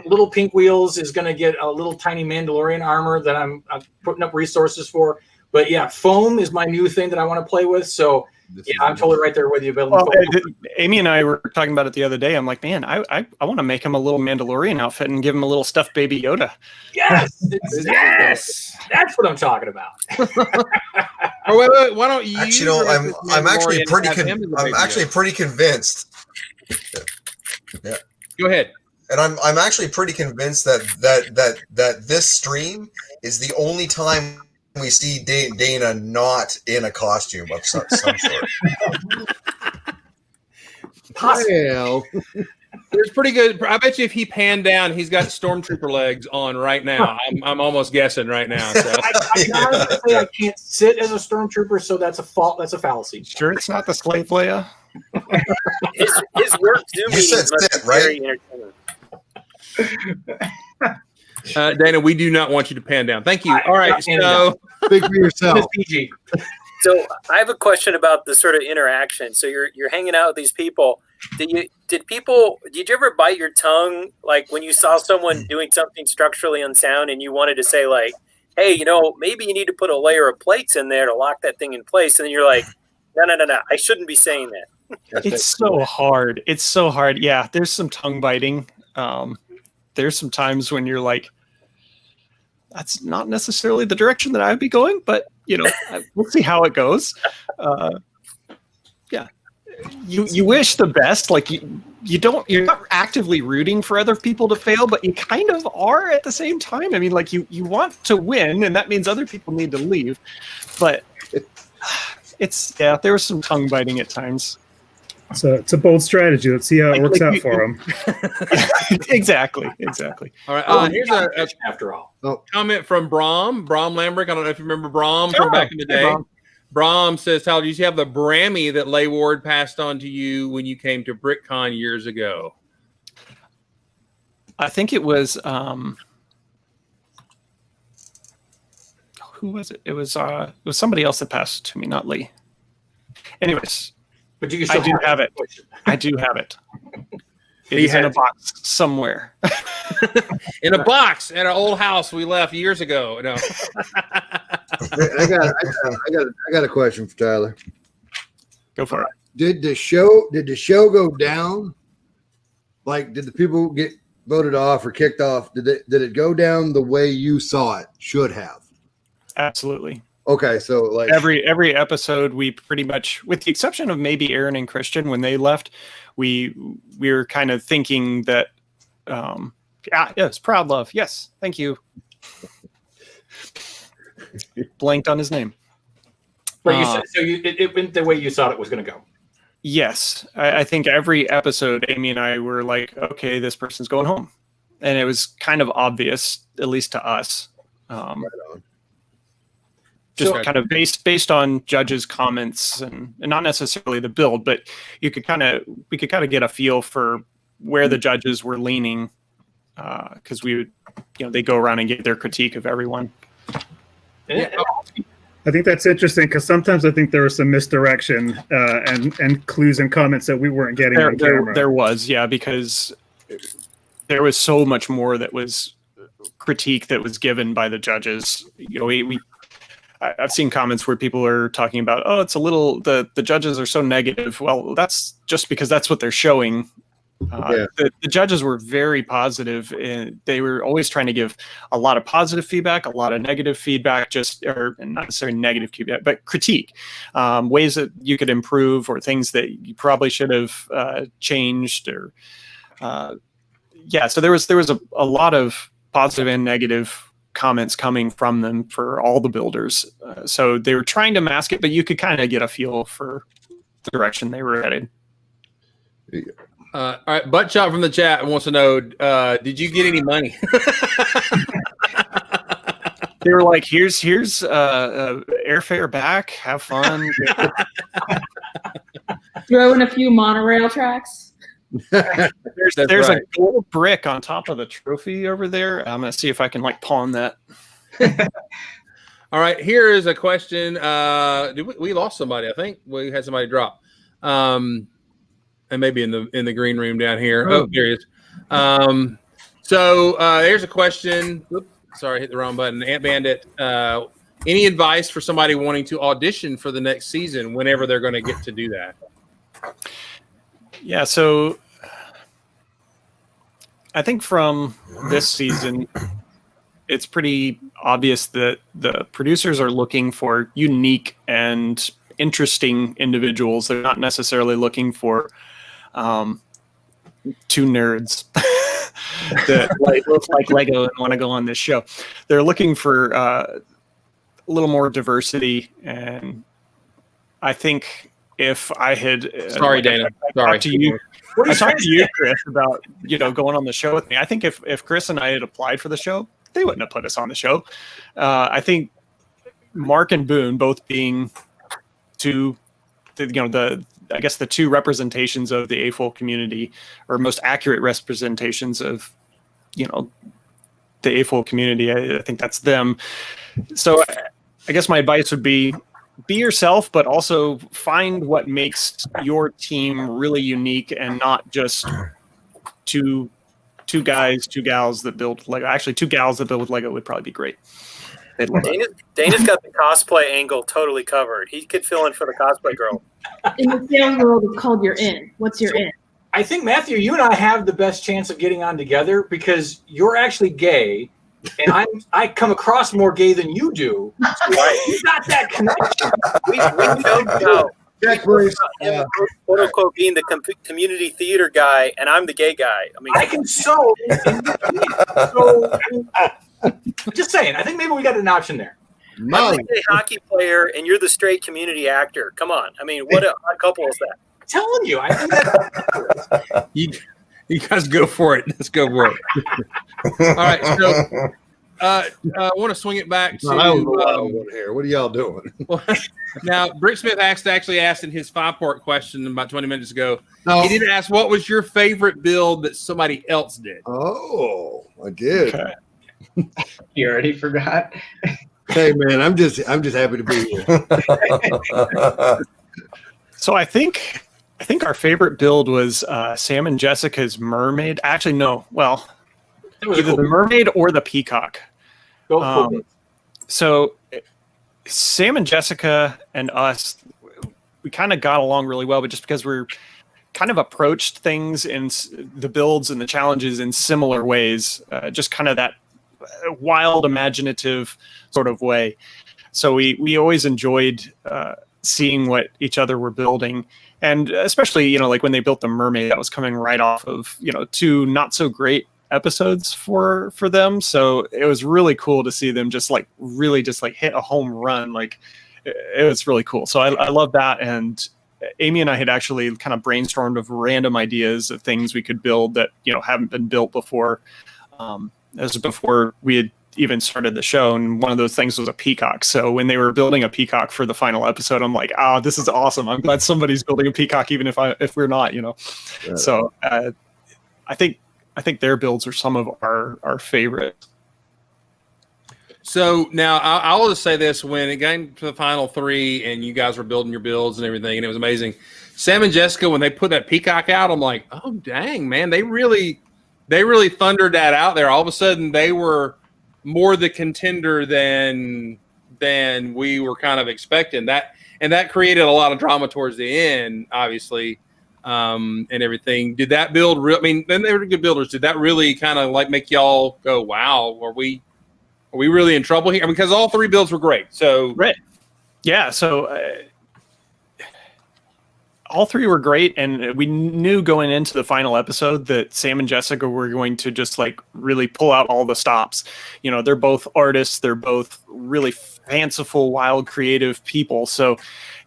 Little Pink Wheels is going to get a little tiny Mandalorian armor that I'm putting up resources for. But yeah, foam is my new thing that I want to play with. So yeah, I'm totally right there with you, Bill. Well, Amy and I were talking about it the other day. I'm like, man, I want to make him a little Mandalorian outfit and give him a little stuffed baby Yoda. Yes, yes, that's what I'm talking about. Oh, wait, why don't you? Actually, I'm actually pretty convinced. Yeah. Go ahead. And I'm actually pretty convinced that this stream is the only time we see Dana not in a costume of some sort. Well, There's pretty good. I bet you if he panned down, he's got stormtrooper legs on right now. I'm almost guessing right now. So. I gotta say I can't sit as a stormtrooper, so that's a fault. That's a fallacy. Sure, it's not the slave Leia. His work Zoom meetings must be very entertaining. Dana, we do not want you to pan down. Thank you. All right, so speak for yourself. PG. So I have a question about the sort of interaction. So you're hanging out with these people. Did you ever bite your tongue like when you saw someone doing something structurally unsound and you wanted to say like, hey, maybe you need to put a layer of plates in there to lock that thing in place, and then you're like, no, I shouldn't be saying that. It's so hard. It's so hard. Yeah, there's some tongue biting. There's some times when you're like, that's not necessarily the direction that I'd be going, but we'll see how it goes. Yeah, you wish the best. Like you're not actively rooting for other people to fail, but you kind of are at the same time. I mean, like you want to win, and that means other people need to leave. But there was some tongue biting at times. So it's a bold strategy. Let's see how it works out for them. Exactly. All right. Here's a after all comment from Brom Lambrick. I don't know if you remember Brom from back in the day. Brom says, "Tyler, did you have the Brammy that Leigh Ward passed on to you when you came to BrickCon years ago?" I think it was who was it? It was somebody else that passed to me, not Leigh. Anyways. But do you I do have it. I do have it. It's in a box somewhere. In a box at an old house we left years ago. No. I got a question for Tyler. Go for it. Did the show go down? Like, did the people get voted off or kicked off? Did it go down the way you saw it should have? Absolutely. Okay, so like every episode, we pretty much, with the exception of maybe Aaron and Christian when they left, we were kind of thinking that, yes, proud love, yes, thank you. Blanked on his name. But you said, so it went the way you thought it was going to go. Yes, I think every episode, Amy and I were like, okay, this person's going home, and it was kind of obvious, at least to us. Right on. Just kind of based on judges' comments and not necessarily the build, but we could kind of get a feel for where the judges were leaning, because we would, they go around and get their critique of everyone. I think that's interesting because sometimes I think there was some misdirection and clues and comments that we weren't getting on camera. There was, yeah, because there was so much more that was critique that was given by the judges. I've seen comments where people are talking about, oh, it's a little, the judges are so negative. Well, that's just because that's what they're showing. The judges were very positive, and they were always trying to give a lot of positive feedback, a lot of negative feedback, or not necessarily negative feedback, but critique, ways that you could improve or things that you probably should have changed. Or so there was a lot of positive and negative comments coming from them for all the builders. So they were trying to mask it, but you could kind of get a feel for the direction they were headed. All right, Butt Shot from the chat wants to know, did you get any money? They were like, here's airfare back, have fun. Throw in a few monorail tracks. There's a gold brick on top of the trophy over there. I'm going to see if I can pawn that. All right, here is a question. We lost somebody, I think. We had somebody drop. And maybe in the green room down here. Oh, there he is. So there's a question. Oops, sorry, I hit the wrong button. Ant Bandit. Any advice for somebody wanting to audition for the next season whenever they're going to get to do that? Yeah, so I think from this season, it's pretty obvious that the producers are looking for unique and interesting individuals. They're not necessarily looking for two nerds that look like Lego and want to go on this show. They're looking for a little more diversity, and I think if I had Dana. I talked to you, Chris, about going on the show with me. I think if Chris and I had applied for the show, they wouldn't have put us on the show. I think Mark and Boone both being the two representations of the AFOL community, or most accurate representations of the AFOL community. I think that's them. So I guess my advice would be yourself, but also find what makes your team really unique, and not just two guys, two gals that build Lego. Actually, two gals that build Lego would probably be great. Dana's got the cosplay angle totally covered. He could fill in for the cosplay girl. In the sales world, it's called your in. What's your in? I think, Matthew, you and I have the best chance of getting on together because you're actually gay and I come across more gay than you do. Right. You got that connection. We joke about Jack Bruce. him, quote unquote, being the community theater guy, and I'm the gay guy. I mean, I can sew in between. So, just saying. I think maybe we got an option there. I'm Molly. the gay hockey player, and you're the straight community actor. Come on. I mean, what a odd couple is that? I'm telling you, I think that. You guys go for it. Let's go for it. All right. So I want to swing it back to. I was the wild one here. What are y'all doing? Now, Brick Smith actually asked in his 5-part question about 20 minutes ago. No. He didn't ask what was your favorite build that somebody else did. Oh, I did. Okay. You already forgot. Hey man, I'm just happy to be here. So I think our favorite build was Sam and Jessica's mermaid. Actually, no. Well, either the mermaid or the peacock. Go for it. So Sam and Jessica and us, we kind of got along really well, but just because we're kind of approached things in the builds and the challenges in similar ways, just kind of that wild, imaginative sort of way. So we always enjoyed seeing what each other were building. And especially, like when they built the mermaid, that was coming right off of, 2 not so great episodes for them. So it was really cool to see them just really hit a home run. Like it was really cool. So I love that. And Amy and I had actually kind of brainstormed of random ideas of things we could build that, haven't been built before. As before we had even started the show, and one of those things was a peacock. So when they were building a peacock for the final episode, I'm like, this is awesome. I'm glad somebody's building a peacock, even if we're not, Yeah. So I think their builds are some of our favorites. So now I'll just say this: when it got to the final 3 and you guys were building your builds and everything, and it was amazing. Sam and Jessica, when they put that peacock out, I'm like, oh dang, man, they really thundered that out there. All of a sudden, they were more the contender than we were kind of expecting. That created a lot of drama towards the end, obviously, and everything. Did that build then they were good builders. Did that really kind of make y'all go, wow, are we really in trouble here? Because all 3 builds were great. So right. Yeah. So all 3 were great, and we knew going into the final episode that Sam and Jessica were going to just really pull out all the stops. They're both artists. They're both really fanciful, wild, creative people. So,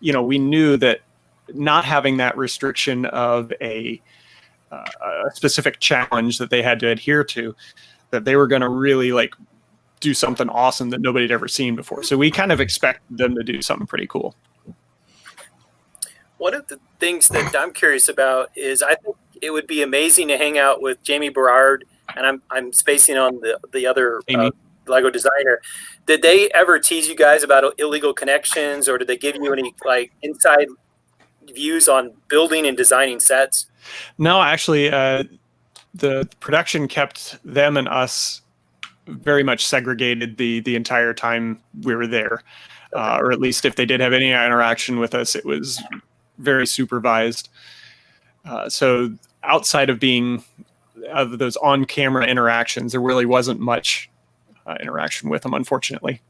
we knew that not having that restriction of a specific challenge that they had to adhere to, that they were going to really do something awesome that nobody had ever seen before. So we kind of expected them to do something pretty cool. One of the things that I'm curious about is I think it would be amazing to hang out with Jamie Berard, and I'm spacing on the other Lego designer. Did they ever tease you guys about illegal connections, or did they give you any inside views on building and designing sets? No, actually, the production kept them and us very much segregated the entire time we were there, or at least if they did have any interaction with us, it was very supervised. So outside of those on-camera interactions, there really wasn't much interaction with them, unfortunately.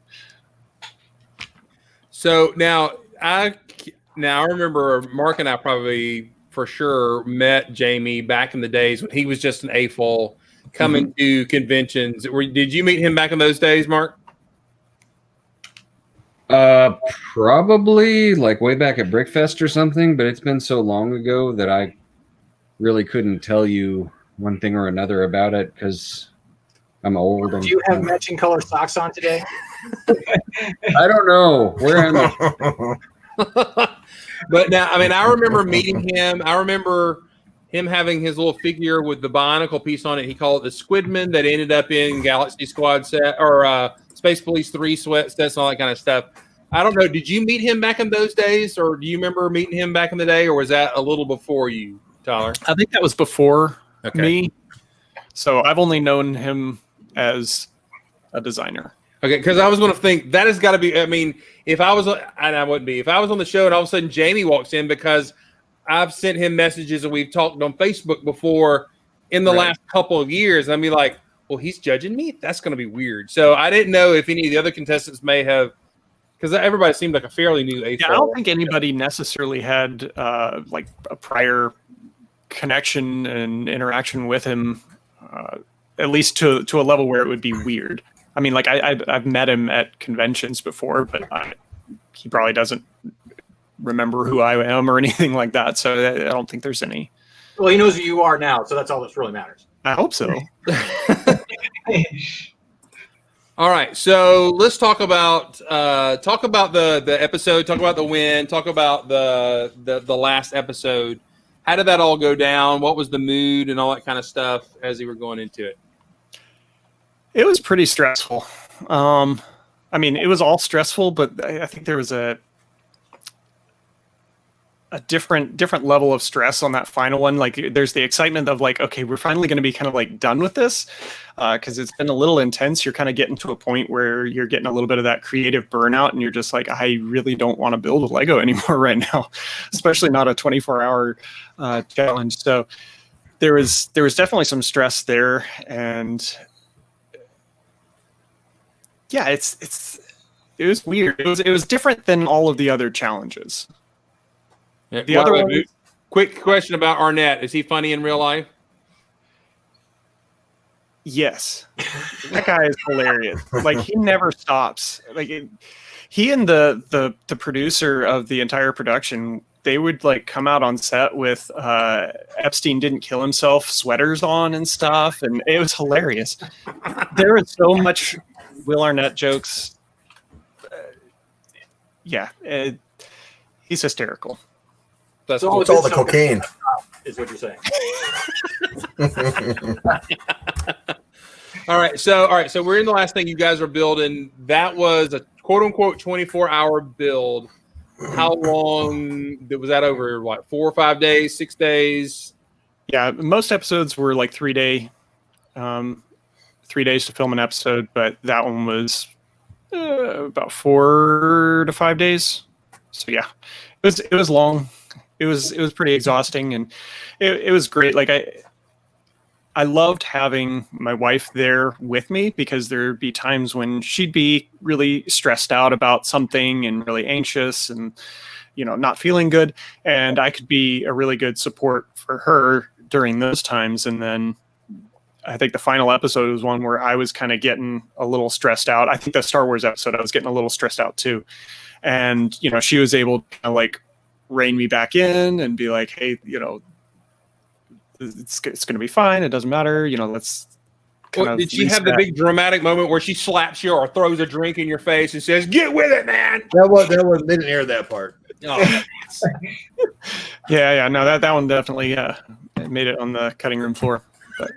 So now I remember Mark and I probably for sure met Jamie back in the days when he was just an AFOL coming to conventions. Did you meet him back in those days, Mark? Probably way back at Brickfest or something, but it's been so long ago that I really couldn't tell you one thing or another about it because I'm old. Do you have matching color socks on today? I don't know. Where am I? But now, I remember meeting him. I remember him having his little figure with the Bionicle piece on it. He called it the Squidman that ended up in Galaxy Squad set or Space Police 3 sweat sets and all that kind of stuff. I don't know. Did you meet him back in those days, or do you remember meeting him back in the day, or was that a little before you, Tyler? I think that was before me. So I've only known him as a designer. Okay, because I was going to think that has got to be. If I was, and I wouldn't be, if I was on the show and all of a sudden Jamie walks in, because I've sent him messages and we've talked on Facebook before in the last couple of years, and I'd be like, well, he's judging me. That's going to be weird. So I didn't know if any of the other contestants may have, because everybody seemed like a fairly new eighth. Yeah, I don't think anybody necessarily had like a prior connection and interaction with him, at least to a level where it would be weird. I mean, like I've met him at conventions before, but he probably doesn't remember who I am or anything like that. So I don't think there's any. Well, he knows who you are now, so that's all that really matters. I hope so. All right, so let's talk about the episode, talk about the win, talk about the last episode. How did that all go down? What was the mood and all that kind of stuff as you were going into it? It was pretty stressful. I mean, it was all stressful, but I think there was a different level of stress on that final one. Like there's the excitement of like, okay, we're finally going to be kind of like done with this, because it's been a little intense. You're kind of getting to a point where you're getting a little bit of that creative burnout, and you're just like, I really don't want to build a Lego anymore right now, especially not a 24-hour challenge. So there was definitely some stress there, and yeah, it was weird. It was different than all of the other challenges. The other one. Quick question about Arnett. Is he funny in real life? Yes. That guy is hilarious. Like he never stops. Like he and the producer of the entire production, they would like come out on set with Epstein didn't kill himself sweaters on and stuff, and it was hilarious. There is so much Will Arnett jokes. He's hysterical. That's so cool. It's all the cocaine. Is what you're saying. All right, so we're in the last thing you guys are building. That was a quote unquote 24-hour build. How long was that over? What, 4 or 5 days, 6 days? Yeah, most episodes were like 3 days to film an episode, but that one was about 4 to 5 days. So yeah, it was long. It was pretty exhausting, and it was great. Like I loved having my wife there with me, because there'd be times when she'd be really stressed out about something and really anxious and, not feeling good. And I could be a really good support for her during those times. And then I think the final episode was one where I was kind of getting a little stressed out. I think the Star Wars episode, I was getting a little stressed out too. And, she was able to like rein me back in and be like, hey, it's going to be fine. It doesn't matter. Let's. Did she have the big dramatic moment where she slaps you or throws a drink in your face and says, "Get with it, man"? That was they didn't air that part. Oh. Yeah. No, that one definitely made it on the cutting room floor. But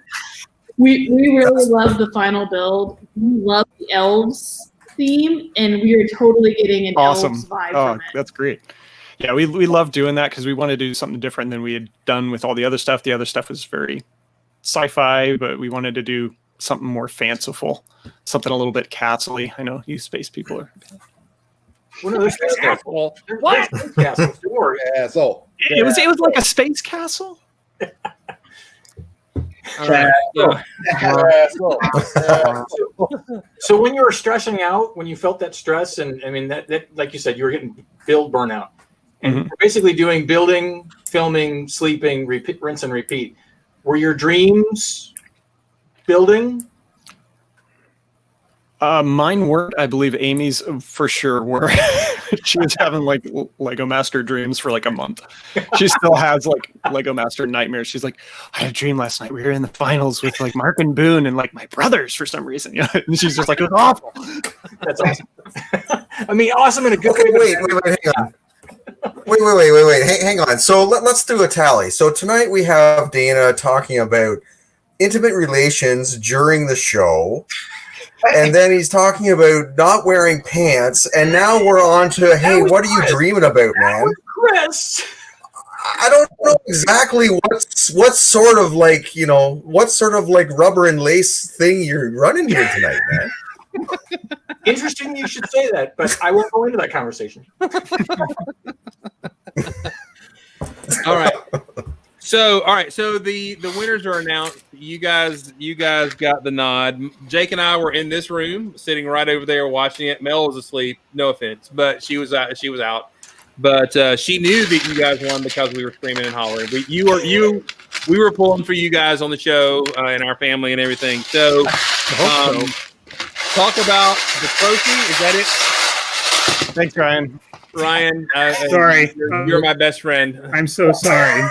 we really loved the final build. We loved the elves theme, and we are totally getting an awesome elves vibe oh, from it. That's great. Yeah, we love doing that because we wanted to do something different than we had done with all the other stuff. The other stuff was very sci-fi, but we wanted to do something more fanciful, something a little bit castle-y. I know you space people are. Well, no, there's space castle. What? Space castle. Don't worry. Asshole. It was like a space castle. So when you were stressing out, when you felt that stress, and I mean that like you said, you were getting build burnout, and you're basically doing building, filming, sleeping, repeat, rinse and repeat. Were your dreams building? Mine weren't. I believe Amy's for sure were. She was having like Lego Master dreams for like a month. She still has like Lego Master nightmares. She's like, I had a dream last night. We were in the finals with like Mark and Boone and like my brothers for some reason. And she's just like, it was awful. That's awesome. I mean, awesome in a good way. Wait, hang on. Wait, hang on. So let's do a tally. So tonight we have Dana talking about intimate relations during the show. And then he's talking about not wearing pants, and now we're on to, hey, what are you dreaming about, man? Chris! I don't know exactly what sort of like rubber and lace thing you're running here tonight, man. Interesting you should say that, but I won't go into that conversation. All right. So, all right. So the winners are announced. You guys got the nod. Jake and I were in this room, sitting right over there, watching it. Mel was asleep. No offense, but she was out. But she knew that you guys won because we were screaming and hollering. We were pulling for you guys on the show and our family and everything. So, talk about the trophy. Is that it? Thanks, Ryan. Ryan, Sorry, you're my best friend. I'm so sorry.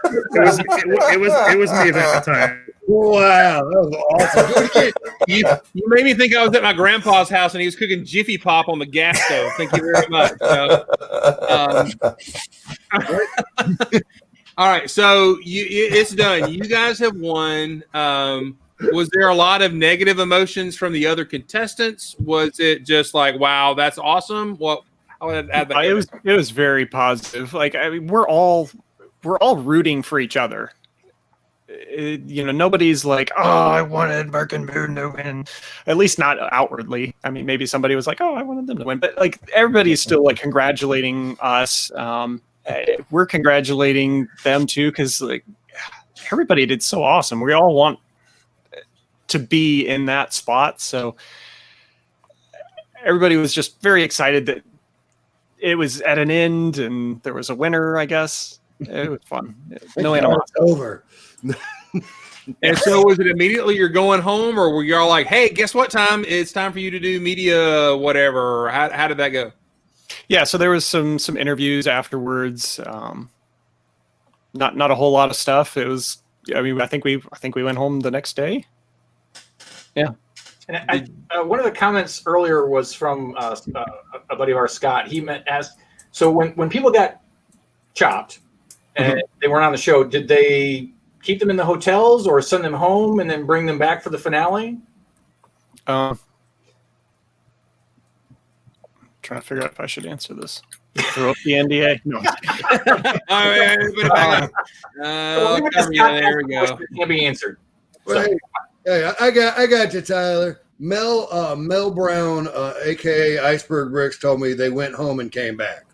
It was me that time. Wow, that was awesome. You made me think I was at my grandpa's house and he was cooking Jiffy Pop on the gas stove. Thank you very much. All right, so it's done. You guys have won. Was there a lot of negative emotions from the other contestants? Was it just like, wow, that's awesome? What? It was very positive. Like, I mean, we're all rooting for each other. Nobody's like, oh, I wanted Mark and Boone to win. At least not outwardly. I mean, maybe somebody was like, oh, I wanted them to win. But like, everybody's still like congratulating us. We're congratulating them too, because like everybody did so awesome. We all want to be in that spot. So everybody was just very excited that it was at an end and there was a winner, I guess. It was fun. No animosity. Over. And so was it immediately you're going home, or were y'all like, hey, guess what time? It's time for you to do media, whatever. How did that go? Yeah, so there was some interviews afterwards. Not a whole lot of stuff. It was, I mean, I think we went home the next day. Yeah. And one of the comments earlier was from a buddy of ours, Scott. He asked, so when people got chopped and they weren't on the show, did they keep them in the hotels or send them home and then bring them back for the finale? Trying to figure out if I should answer this. Throw up the NDA. No. All right, there we go. It can't be answered. So. Hey, I got you, Tyler. Mel Brown, aka Iceberg Bricks, told me they went home and came back.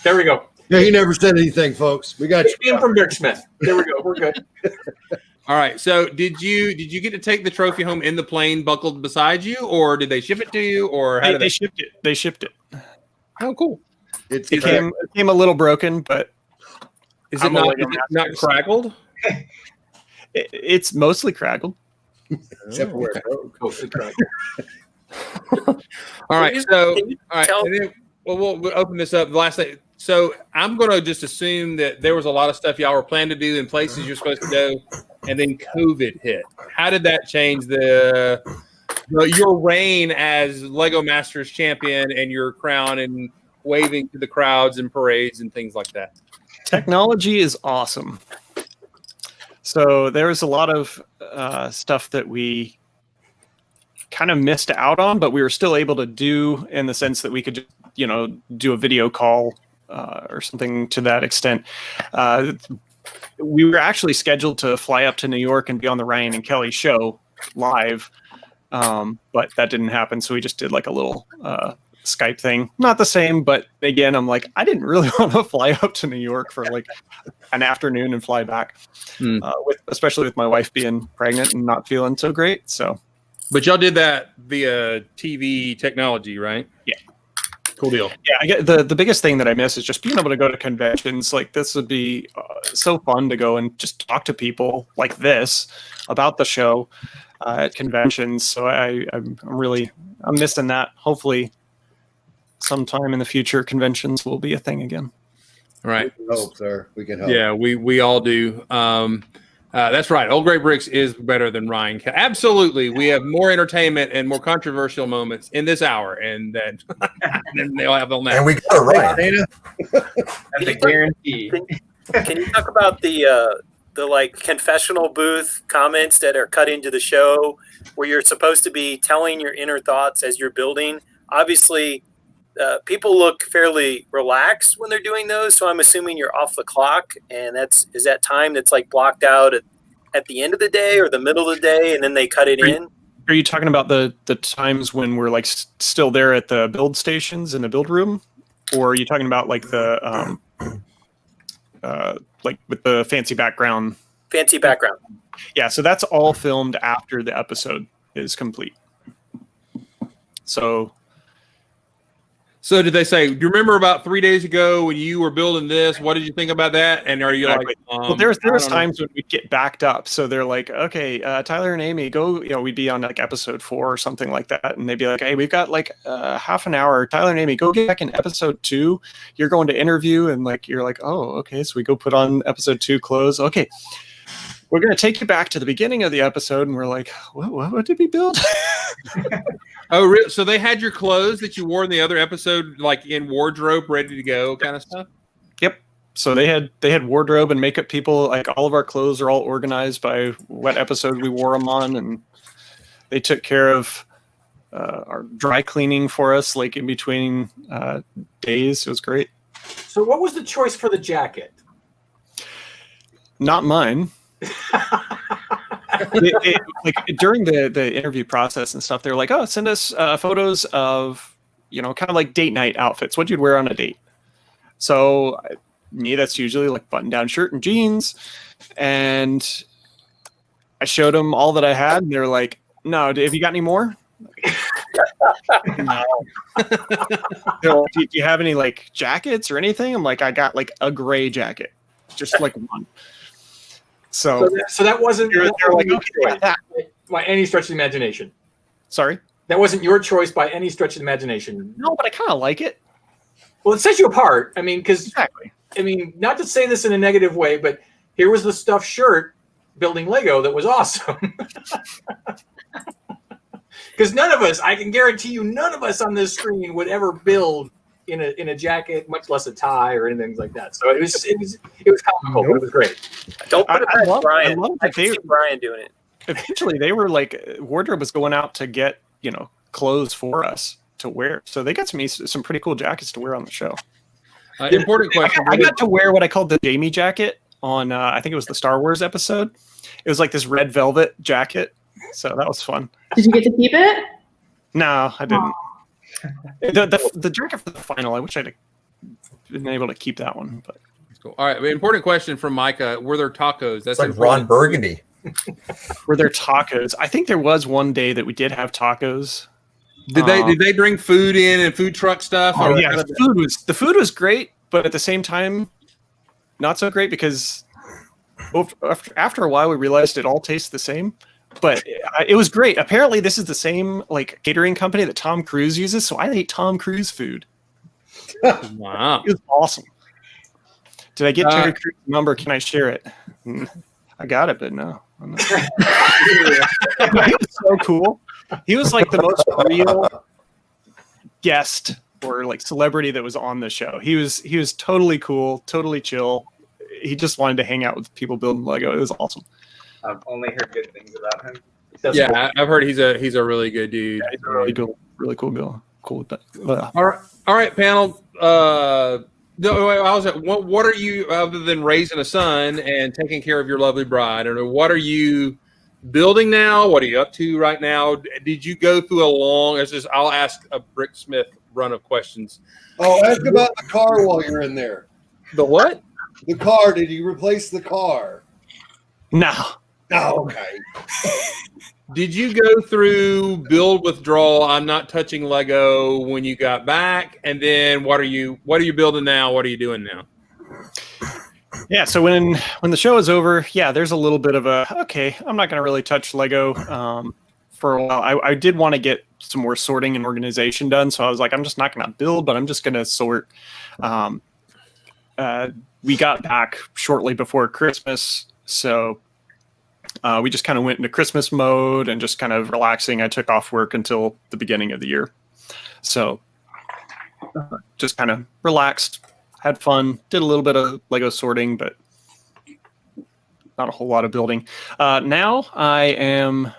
There we go. Yeah, he never said anything, folks. We got you. From Dick Smith. There we go. We're good. All right. So did you get to take the trophy home in the plane buckled beside you, or did they ship it to you, or how did they shipped it? They shipped it. Oh, cool. It came a little broken, but is it not crackled? It's mostly crackled. Except for where it broke. Mostly crackled. All right. So all right. And then, we'll open this up. The last thing. So I'm going to just assume that there was a lot of stuff y'all were planning to do in places you're supposed to go, and then COVID hit. How did that change your reign as Lego Masters champion and your crown and waving to the crowds and parades and things like that? Technology is awesome. So there was a lot of stuff that we kind of missed out on, but we were still able to do in the sense that we could, do a video call or something to that extent. We were actually scheduled to fly up to New York and be on the Ryan and Kelly show live, but that didn't happen. So we just did like a little Skype thing. Not the same, but again, I'm like, I didn't really want to fly up to New York for like an afternoon and fly back, especially with my wife being pregnant and not feeling so great. So, but y'all did that via TV technology, right? Yeah. Cool deal. Yeah, I get the biggest thing that I miss is just being able to go to conventions. Like this would be so fun to go and just talk to people like this about the show at conventions. So I'm missing that. Hopefully, sometime in the future, conventions will be a thing again. Right. We can hope, sir. We can hope. Yeah, we all do. That's right. Old Gray Bricks is better than Ryan. Absolutely. We have more entertainment and more controversial moments in this hour, and then they'll have on that. And we got it right. That's a guarantee. Can you talk about the like confessional booth comments that are cut into the show where you're supposed to be telling your inner thoughts as you're building? Obviously, people look fairly relaxed when they're doing those, so I'm assuming you're off the clock, and is that time that's like blocked out at the end of the day or the middle of the day, and then they cut it in? Are you talking about the times when we're like still there at the build stations in the build room, or are you talking about like the like with the fancy background. Fancy background. Yeah, so that's all filmed after the episode is complete. So did they say, do you remember about 3 days ago when you were building this? What did you think about that? And are you exactly. like, well, there was times when we'd get backed up. So they're like, okay, Tyler and Amy, go, we'd be on like episode 4 or something like that. And they'd be like, hey, we've got like half an hour. Tyler and Amy, go get back in episode 2. You're going to interview. And like, you're like, oh, okay. So we go put on episode 2, close. Okay. We're going to take you back to the beginning of the episode. And we're like, what did we build? Oh, really? So they had your clothes that you wore in the other episode, like in wardrobe, ready to go, kind of stuff. Yep. So they had wardrobe and makeup people. Like all of our clothes are all organized by what episode we wore them on, and they took care of our dry cleaning for us, like in between days. It was great. So, what was the choice for the jacket? Not mine. Like during the interview process and stuff, they're like, oh, send us photos of, kind of like date night outfits, what you'd wear on a date. So me, that's usually like button down shirt and jeans. And I showed them all that I had, and they're like, no, have you got any more? No. Do you have any like jackets or anything? I'm like, I got like a gray jacket, just like one. So that wasn't they're like, okay, by any stretch of the imagination. Sorry? That wasn't your choice by any stretch of the imagination. No, but I kind of like it. Well, it sets you apart. I mean, because exactly. I mean, not to say this in a negative way, but here was the stuffed shirt building Lego that was awesome. Because none of us, I can guarantee you, none of us on this screen would ever build in a jacket, much less a tie or anything like that. So it was comical, but it was great. Don't put it past Brian. I can see Brian doing it. Eventually, they were like, wardrobe was going out to get clothes for us to wear. So they got some pretty cool jackets to wear on the show. Important question. I got to wear what I called the Jamie jacket on, I think it was the Star Wars episode. It was like this red velvet jacket. So that was fun. Did you get to keep it? No, I didn't. The jacket for the final, I wish I'd been able to keep that one. But cool. All right, important question from Micah. Were there tacos? That's like Ron Burgundy. Were there tacos? I think there was one day that we did have tacos. Did they bring food in and food truck stuff? Oh, yeah, the food was great, but at the same time, not so great because after a while we realized it all tastes the same. But it was great. Apparently, this is the same like catering company that Tom Cruise uses, so I ate Tom Cruise food. Wow, it was awesome. Did I get Terry Crews' number? Can I share it? I got it, but no. He was so cool. He was like the most real guest or like celebrity that was on the show. He was totally cool, totally chill. He just wanted to hang out with people building Lego. It was awesome. I've only heard good things about him. Yeah, I've heard he's a really good dude. Yeah, he's a really cool guy. Cool with that. All right, panel. What are you, other than raising a son and taking care of your lovely bride? Or what are you building now? What are you up to right now? Did you go through I'll ask a Bricksmith run of questions. Oh, ask about the car while you're in there. The what? The car. Did you replace the car? No. Oh, okay. Did you go through build withdrawal? I'm not touching Lego when you got back, and then what are you building now? What are you doing now? Yeah, so when the show is over, there's a little bit of okay, I'm not going to really touch Lego for a while. I did want to get some more sorting and organization done, so I was like, I'm just not going to build, but I'm just going to sort. We got back shortly before Christmas, so we just kind of went into Christmas mode and just kind of relaxing. I took off work until the beginning of the year. So just kind of relaxed, had fun, did a little bit of Lego sorting, but not a whole lot of building. Now I am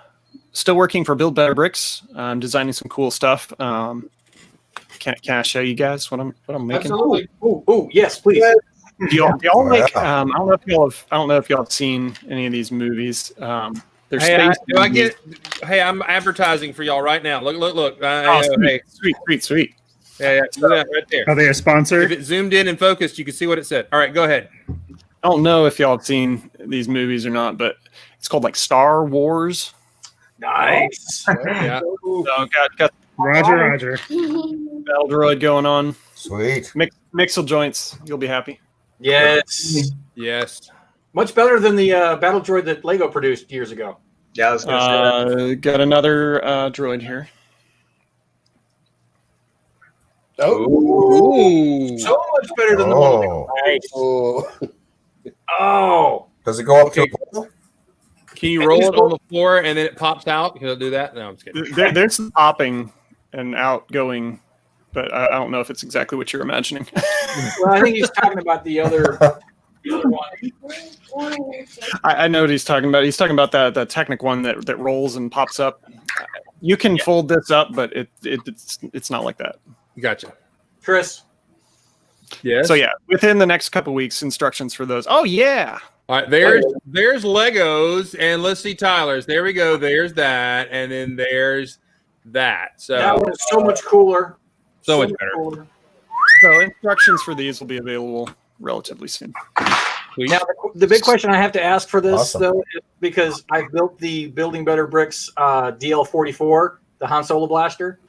still working for Build Better Bricks. I'm designing some cool stuff. Can I show you guys what I'm making? Absolutely. Oh, yes, please. Do y'all like? I don't know if y'all have seen any of these movies. They're space. I'm advertising for y'all right now. Look. Sweet. Yeah, see that right there. Are they a sponsor? If it zoomed in and focused, you can see what it said. All right, go ahead. I don't know if y'all have seen these movies or not, but it's called like Star Wars. Nice. Yeah. So got Roger. battle droid going on. Sweet. Mixel joints. You'll be happy. Yes. Yes. Much better than the battle droid that Lego produced years ago. Yeah, I was going to say that. Got another droid here. Ooh. So much better than the one. Oh. Nice. Oh. Oh. Does it go up to Okay. a pole? Can you roll it on the floor and then it pops out? Can it do that? No, I'm just kidding. There's some popping and outgoing, but I don't know if it's exactly what you're imagining. Well, I think he's talking about the other one. I know what he's talking about. He's talking about the Technic one that rolls and pops up. You can fold this up, but it's not like that. Gotcha. Chris. Yes. So yeah, within the next couple weeks, instructions for those. Oh yeah. All right, there's Legos, and let's see Tyler's. There we go. There's that, and then there's that. So That one's so much cooler. so much better. Cooler. So instructions for these will be available relatively soon. Sweet. Now, the big question I have to ask for this, Awesome. though, is because I built the Building Better Bricks DL44, the Han Solo blaster,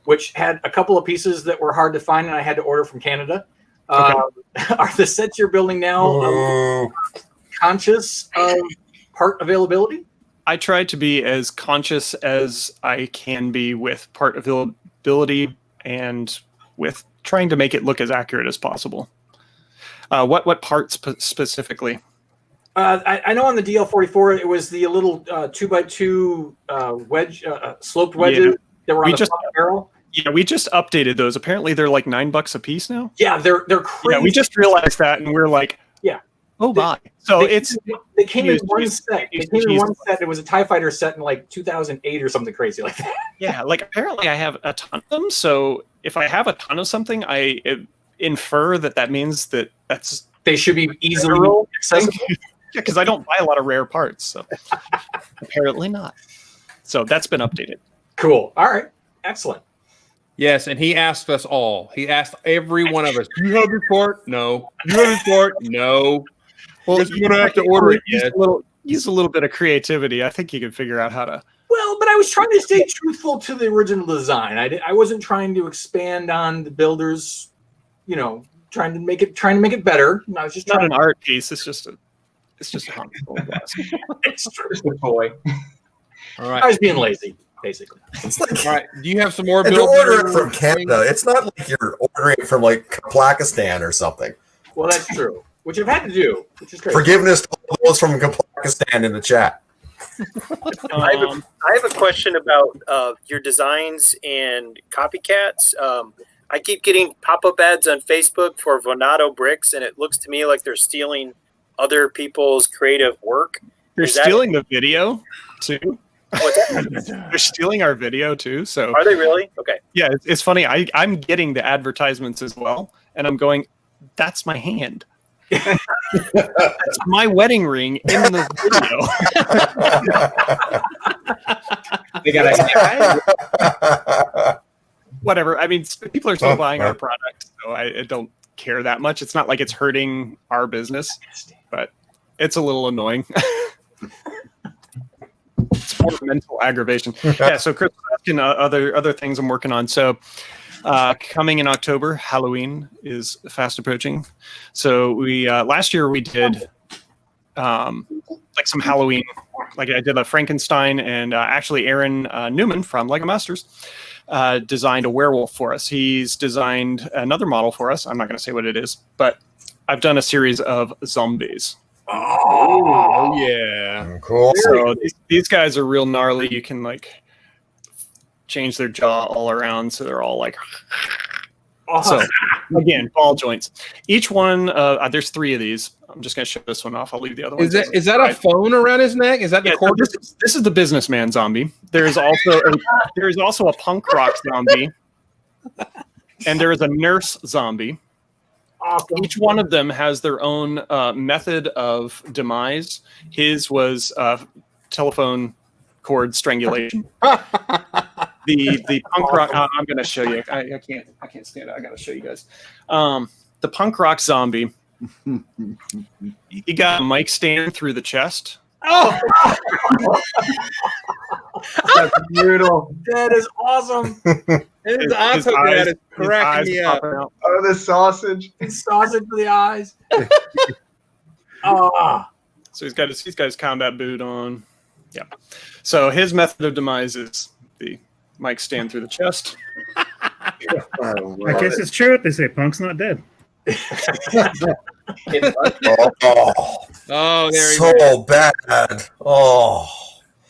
which had a couple of pieces that were hard to find, and I had to order from Canada. Are the sets you're building now conscious of part availability? I try to be as conscious as I can be with part availability and with trying to make it look as accurate as possible. What parts specifically? I know on the DL44 it was the little 2x2 wedge, sloped wedges that were on the front barrel. Yeah, we just updated those. Apparently, they're like $9 a piece now. Yeah, they're crazy. Yeah, we just realized that, and we're like, oh my! So they came in one set. They came in one set. It was a TIE Fighter set in like 2008 or something crazy like that. Yeah, like apparently I have a ton of them. So if I have a ton of something, I infer that means that's they should be easily accessible. Yeah, because I don't buy a lot of rare parts, so apparently not. So that's been updated. Cool. All right. Excellent. Yes, and he asked us all. He asked every one of us, do you have this part? No. Do you have this part? No. Well, you're going to have to order it. Use a little bit of creativity. I think you can figure out how to. Well, but I was trying to stay truthful to the original design. I wasn't trying to expand on the builders, trying to make it better. I was just not an art piece. It's just a console glass. It's just a toy. All right. I was being lazy, basically. It's like, all right. Do you have some more? And to order it from Canada, it's not like you're ordering it from like Kazakhstan or something. Well, that's true. Which I've had to do, which is great. Forgiveness to all those from Kazakhstan in the chat. I have a question about your designs and copycats. I keep getting pop-up ads on Facebook for Vonato bricks, and it looks to me like they're stealing other people's creative work. They're stealing the video too. What's that? They're stealing our video too. So are they really? Okay. Yeah, it's funny. I'm getting the advertisements as well, and I'm going, that's my hand. That's my wedding ring in the video. They got Whatever. I mean, people are still buying our product, so I don't care that much. It's not like it's hurting our business, but it's a little annoying. It's more mental aggravation. Yeah. So Chris was asking other things I'm working on. So coming in October, Halloween is fast approaching. So we last year we did like some Halloween, like I did a Frankenstein, and actually Aaron Newman from Lego Masters designed a werewolf for us. He's designed another model for us. I'm not going to say what it is, but I've done a series of zombies. Oh yeah, cool. So these guys are real gnarly. You can like change their jaw all around, so they're all like. So again, ball joints. Each one, there's 3 of these. I'm just going to show this one off. I'll leave the other one. Is that a phone around his neck? Is that the cord? This is the businessman zombie. There's also a punk rock zombie, and there is a nurse zombie. Awesome. Each one of them has their own method of demise. His was telephone cord strangulation. The punk rock. I'm going to show you. I can't stand it. I got to show you guys. The punk rock zombie You got a mic stand through the chest. Oh, That's brutal. That is awesome. his eyes poking at is cracking me up. out. Oh, the sausage. Sausage for the eyes. Ah, So he's got his combat boot on. Yeah. So his method of demise is the mic stand through the chest. I guess it's true if they say Punk's not dead. Oh, there he So goes. bad. Oh.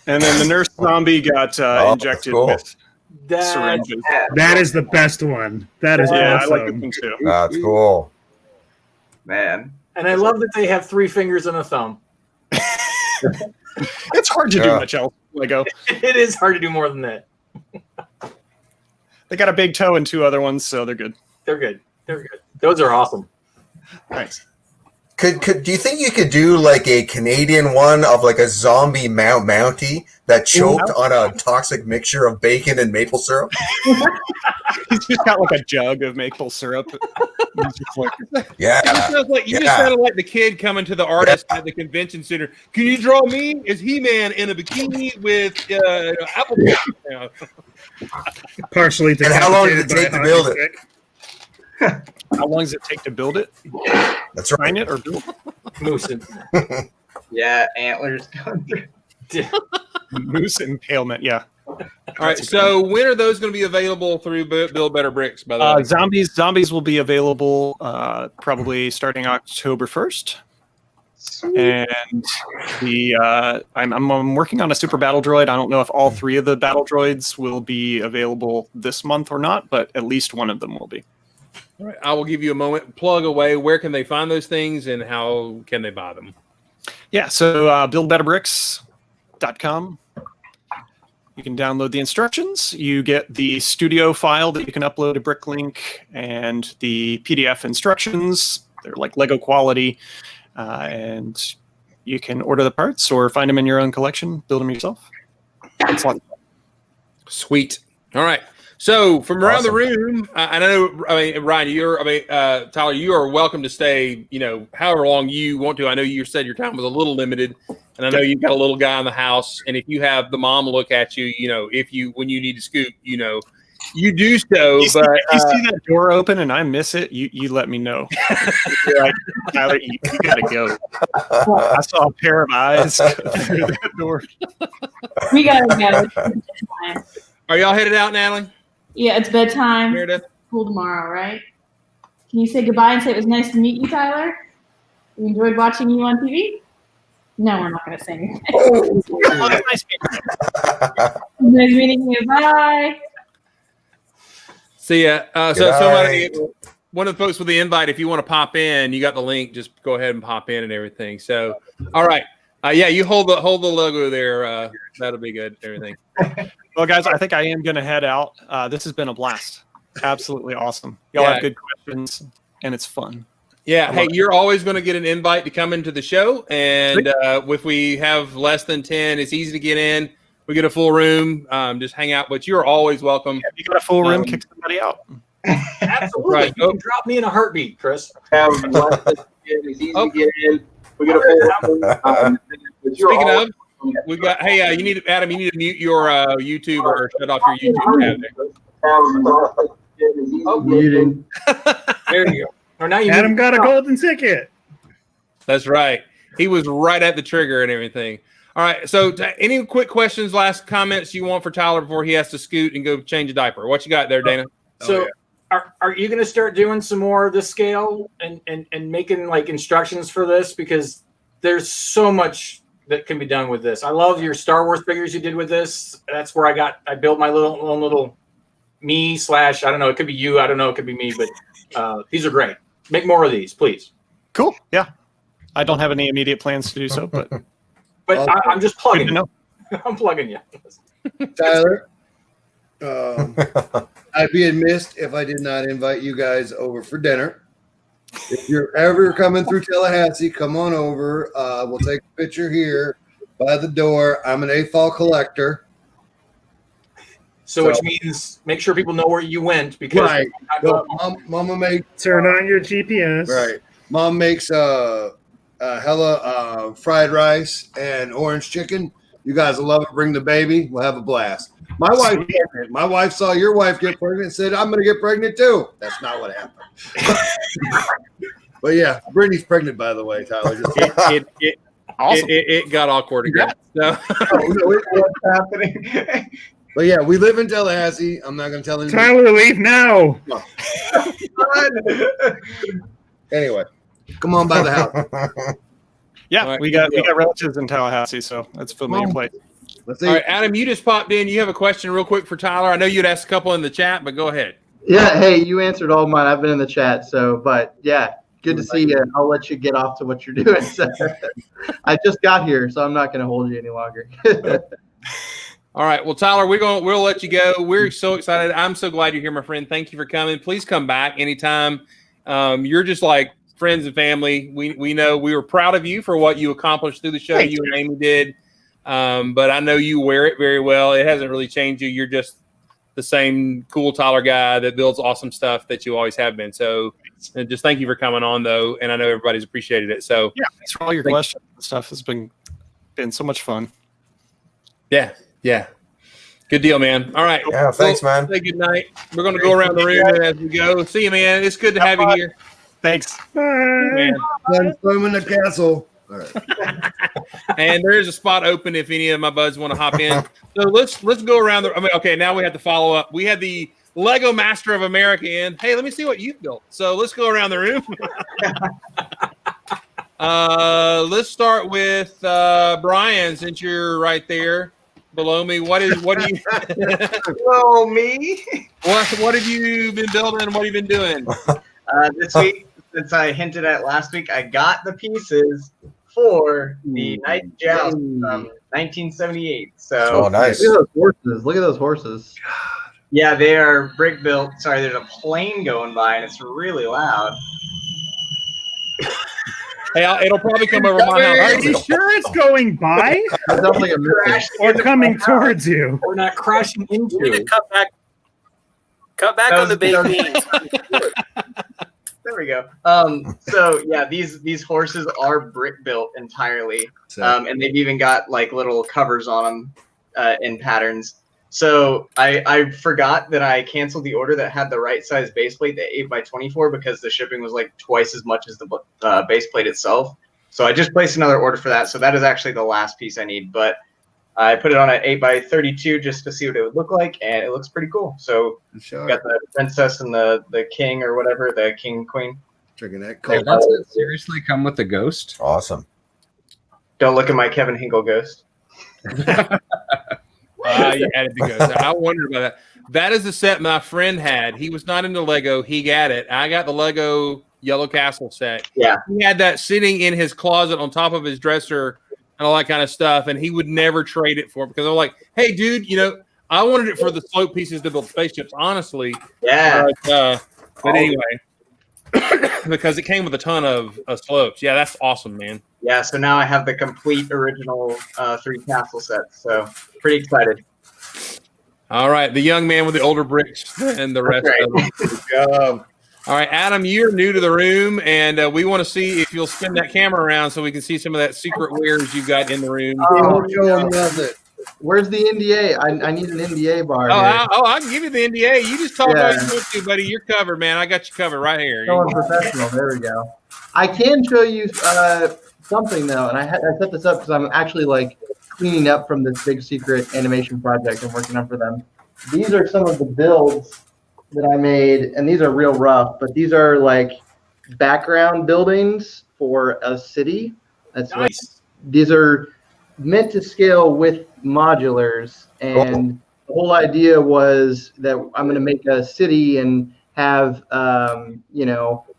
And then the nurse zombie got injected cool. with that's syringes. That is the best one. That is Yeah, I awesome. like the one too. That's cool. Man. and I love that they have 3 fingers and a thumb. It's hard to do Yeah. much else. Lego. It is hard to do more than that. They got a big toe and 2 other ones, so they're good. They're good. They're good. Those are awesome. Nice. Do you think you could do like a Canadian one of like a zombie Mountie that choked on a toxic mixture of bacon and maple syrup? He's just got like a jug of maple syrup. He's just like, Yeah. You just sounded like the kid coming to the artist at the convention center. Can you draw me as He-Man in a bikini with apple? You know? Partially. And how long did it decapitated take by to a build hockey it? stick. how long does it take to build it? That's right. Find it or build Moose. And, Yeah, antlers going through. moose impalement? Yeah. All right. So when are those going to be available through Build Better Bricks? By the way, Zombies will be available probably starting October 1st. And the I'm working on a super battle droid. I don't know if all 3 of the battle droids will be available this month or not, but at least one of them will be. all right. I will give you a moment. Plug away. Where can they find those things, and how can they buy them? Yeah, so buildbetterbricks.com. You can download the instructions. You get the studio file that you can upload to BrickLink and the PDF instructions. They're like Lego quality. And you can order the parts or find them in your own collection, build them yourself. It's a lot of fun. Sweet. All right. So from around the Awesome. room, I know. Ryan, Tyler, you are welcome to stay. However long you want to. I know you said your time was a little limited, and I know you've got a little guy in the house. And if you have the mom look at you, when you need to scoot, you do so. You see, But if you see that door open and I miss it, you let me know. You're like, Tyler, you gotta go. I saw a pair of eyes go through that door. We gotta go. It's bedtime. are y'all headed out, Natalie? Yeah, it's bedtime. Meredith? School tomorrow, right? Can you say goodbye and say it was nice to meet you, Tyler? We enjoyed watching you on TV? No, we're not going to say anything. Oh, that's nice. Nice meeting you. Bye. See ya. So Good somebody, night. one of the folks with the invite, if you want to pop in, you got the link. Just go ahead and pop in and everything. So, all right. Yeah, you hold the logo there. That'll be good. Everything. Well, guys, I think I am going to head out. This has been a blast. Absolutely awesome. Y'all Yeah. have good questions, and it's fun. Yeah. Hey, you're always going to get an invite to come into the show. And if we have less than 10, it's easy to get in. We get a full room. Just hang out. But you're always welcome. If you got a full room, kick somebody out. Absolutely. Right. You can drop me in a heartbeat, Chris. It's easy Oh. to get in. We get a full. Speaking of, we got. Hey, you need Adam. You need to mute your YouTube or shut off your YouTube tab there. Muting. There you go. Or now you Adam got a golden ticket. That's right. He was right at the trigger and everything. All right. So, any quick questions, last comments you want for Tyler before he has to scoot and go change a diaper? What you got there, Dana? So are you going to start doing some more of this scale and making like instructions for this? Because there's so much that can be done with this. I love your Star Wars figures you did with this. That's where I built my own little me / I don't know. It could be you. I don't know. It could be me, but these are great. Make more of these, please. Cool. Yeah. I don't have any immediate plans to do so, but But I'm just good plugging to you. know. I'm plugging you. Tyler, I'd be amiss if I did not invite you guys over for dinner. If you're ever coming through Tallahassee, come on over. We'll take a picture here by the door. I'm an AFOL collector. So which means make sure people know where you went because Right. So, Mama made Turn on your GPS. right. Mom makes hella fried rice and orange chicken. You guys will love it. Bring the baby. We'll have a blast. My wife, my wife saw your wife get pregnant and said, I'm going to get pregnant too. That's not what happened. But yeah, Brittany's pregnant, by the way, Tyler. Awesome. It got awkward again. So. What's happening? But yeah, we live in Tallahassee. I'm not going to tell anybody. Tyler, leave now. Anyway, come on by the house. Yeah, right, we got relatives in Tallahassee, so that's familiar place. Let's see. All right, Adam, you just popped in. You have a question real quick for Tyler. I know you'd asked a couple in the chat, but go ahead. Yeah, hey, you answered all mine. I've been in the chat, but yeah, good to see you. I'll let you get off to what you're doing. So, I just got here, so I'm not going to hold you any longer. All right, well, Tyler, we'll let you go. We're so excited. I'm so glad you're here, my friend. Thank you for coming. Please come back anytime. You're just like friends and family. We know we were proud of you for what you accomplished through the show. You and Amy did. But I know you wear it very well. It hasn't really changed you. You're just the same cool Tyler guy that builds awesome stuff that you always have been. So and just thank you for coming on, though. And I know everybody's appreciated it. So yeah, thanks for all your questions and stuff. It's been so much fun. Yeah. Good deal, man. All right. Yeah, thanks, man. Say good night. We're going to go around the room as we go. See you, man. It's good to have you here. Thanks. Man. Storming the castle. All right. And there is a spot open if any of my buds want to hop in. So let's go around okay, now we have to follow up. We had the Lego Master of America in. Hey, let me see what you've built. So let's go around the room. Let's start with Brian, since you're right there below me. What do you Hello, me. What have you been building and what have you been doing? This week, since I hinted at last week, I got the pieces for the Night Joust from 1978. So nice. Look at those horses. Yeah, they are brick built. Sorry, there's a plane going by and it's really loud. Hey, it'll probably come over my house. Are you sure it's going by? Or coming towards you? We're not crashing into We need to it. cut back on the baked beans. There we go. So yeah, these horses are brick built entirely, and they've even got like little covers on them in patterns. So I forgot that I canceled the order that had the right size base plate, the 8x24, because the shipping was like twice as much as the base plate itself. So I just placed another order for that. So that is actually the last piece I need, but I put it on an 8x32 just to see what it would look like, and it looks pretty cool. So got the princess and the king or whatever, the king queen. Checking that. Does that seriously come with the ghost? Awesome. Don't look at my Kevin Hinkle ghost. You added the ghost. I wondered about that. That is the set my friend had. He was not into Lego. He got it. I got the Lego Yellow Castle set. Yeah. He had that sitting in his closet on top of his dresser and all that kind of stuff, and he would never trade it for it because I'm like, hey, dude, I wanted it for the slope pieces to build spaceships, honestly. Yeah. But anyway, because it came with a ton of slopes. Yeah, that's awesome, man. Yeah, so now I have the complete original 3 castle sets. So pretty excited. All right, the young man with the older bricks and the rest of them. All right, Adam, you're new to the room, and we want to see if you'll spin that camera around so we can see some of that secret wares you've got in the room. Where's the NDA? I need an NDA bar. I can give you the NDA. You just talk about you want to, buddy. You're covered, man. I got you covered right here. Professional. There we go. I can show you something though, and I set this up because I'm actually like cleaning up from this big secret animation project I'm working on for them. These are some of the builds that I made, and these are real rough, but these are like background buildings for a city. That's nice. These are meant to scale with modulars, and the whole idea was that I'm going to make a city and have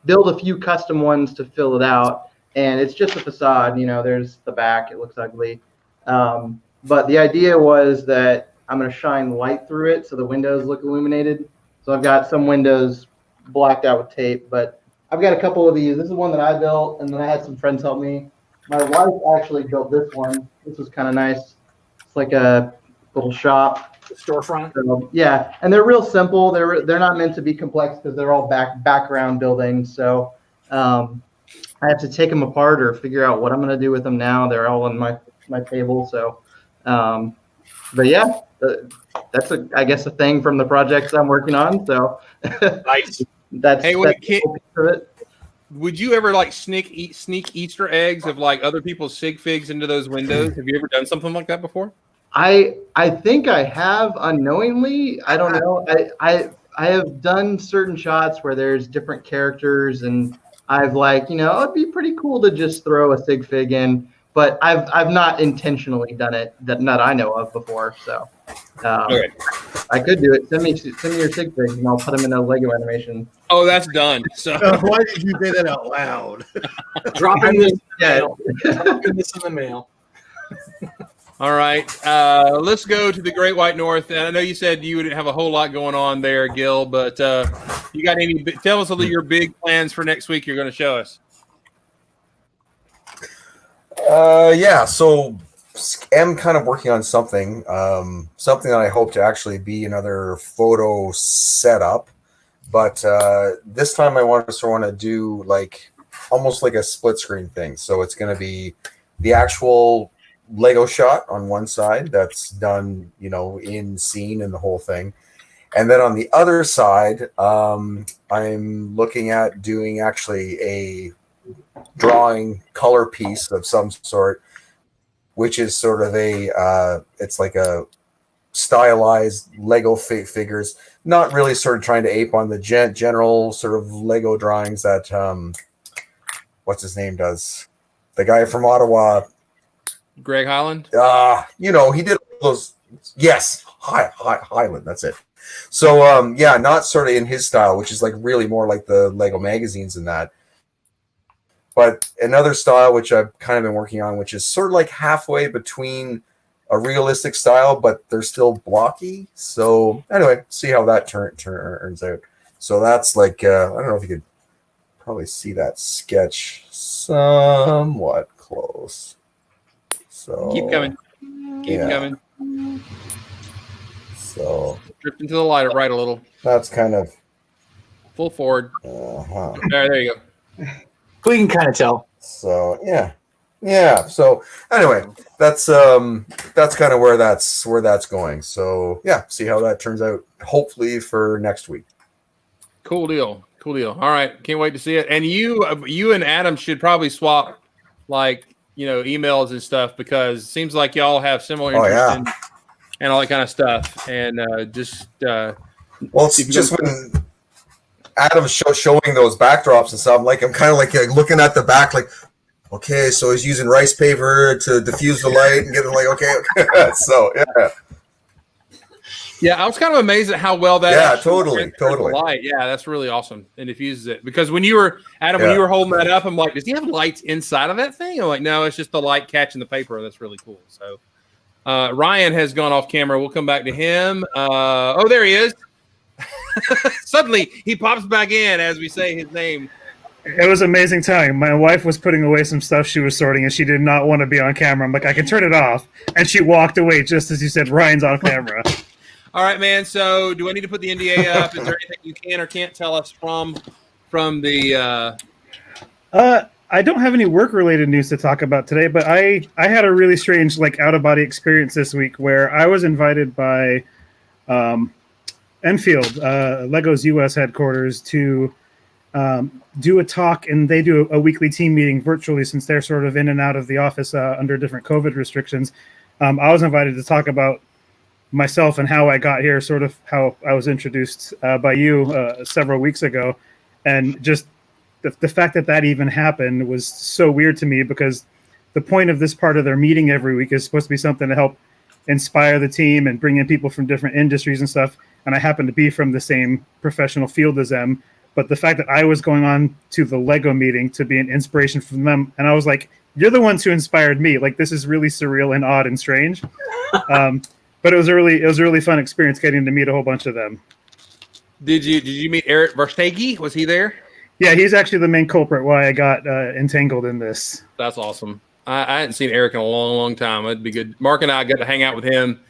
build a few custom ones to fill it out, and it's just a facade. There's the back, it looks ugly, but the idea was that I'm going to shine light through it so the windows look illuminated. So I've got some windows blacked out with tape, but I've got a couple of these. This is one that I built, and then I had some friends help me. My wife actually built this one. This was kind of nice. It's like a little shop. Storefront. So, yeah, and they're real simple. They're not meant to be complex because they're all background buildings. So I have to take them apart or figure out what I'm going to do with them now. They're all on my table. So, but yeah, that's I guess a thing from the projects I'm working on. So Nice. that's Hey, a piece of it. would you ever like sneak Easter eggs of like other people's sig figs into those windows? Have you ever done something like that before? I think I have unknowingly. I don't know. I have done certain shots where there's different characters, and I've like, it'd be pretty cool to just throw a sig fig in, but I've not intentionally done it that I know of before. So Okay. I could do it. Send me your sig figs, and I'll put them in a Lego animation. Oh, that's done. So Why did you say that out loud? Dropping this in the Yeah. mail. Dropping this in the mail. all right, let's go to the Great White North. And I know you said you would have a whole lot going on there, Gil, but you got any? Tell us a little your big plans for next week. You're going to show us. Yeah, so am kind of working on something that I hope to actually be another photo setup, but this time I want to do like almost like a split screen thing. So it's going to be the actual Lego shot on one side that's done, in scene and the whole thing. And then on the other side, I'm looking at doing actually a drawing color piece of some sort, which is sort of it's like a stylized Lego figures, not really sort of trying to ape on the general sort of Lego drawings that, what's his name does? The guy from Ottawa. Greg Highland? He did those. Yes, Highland. That's it. So, not sort of in his style, which is like really more like the Lego magazines and that. But another style, which I've kind of been working on, which is sort of like halfway between a realistic style, but they're still blocky. So anyway, see how that turns out. So that's like, I don't know if you could probably see that sketch somewhat close. So Keep coming. Keep coming. So Drift into the light right a little. that's kind of Full forward. There you go. We can kind of tell. So yeah. So anyway, that's kind of where that's going. So yeah, see how that turns out. Hopefully for next week. Cool deal. All right, can't wait to see it. And you and Adam should probably swap like emails and stuff, because it seems like y'all have similar interests in, and all that kind of stuff. And well, it's just when Adam's showing those backdrops and stuff, I'm kind of like looking at the back, like, okay, so he's using rice paper to diffuse the light and getting like, okay. So yeah, I was kind of amazed at how well that. Yeah, totally. Light. Yeah, that's really awesome, and diffuses it. Because when you were when you were holding that up, I'm like, does he have lights inside of that thing? I'm like, no, it's just the light catching the paper. That's really cool. So Ryan has gone off camera. We'll come back to him. Oh, there he is. Suddenly he pops back in as we say his name. It was amazing time. My wife was putting away some stuff she was sorting, and she did not want to be on camera. I'm like, I can turn it off, and she walked away just as you said, Ryan's on camera. All right, man. So, do I need to put the NDA up? Is there anything you can or can't tell us from the? I don't have any work-related news to talk about today, but I had a really strange out-of-body experience this week where I was invited by Enfield, Lego's U.S. headquarters, to do a talk, and they do a weekly team meeting virtually since they're sort of in and out of the office under different COVID restrictions. I was invited to talk about myself and how I got here, sort of how I was introduced by you several weeks ago. And just the fact that even happened was so weird to me, because the point of this part of their meeting every week is supposed to be something to help inspire the team and bring in people from different industries and stuff. And I happen to be from the same professional field as them. But the fact that I was going on to the Lego meeting to be an inspiration from them, and I was like, you're the ones who inspired me. Like, this is really surreal and odd and strange. But it was a really fun experience getting to meet a whole bunch of them. Did you meet Eric Verstegen? Was he there? Yeah, he's actually the main culprit why I got entangled in this. That's awesome. I hadn't seen Eric in a long, long time. It'd be good. Mark and I got to hang out with him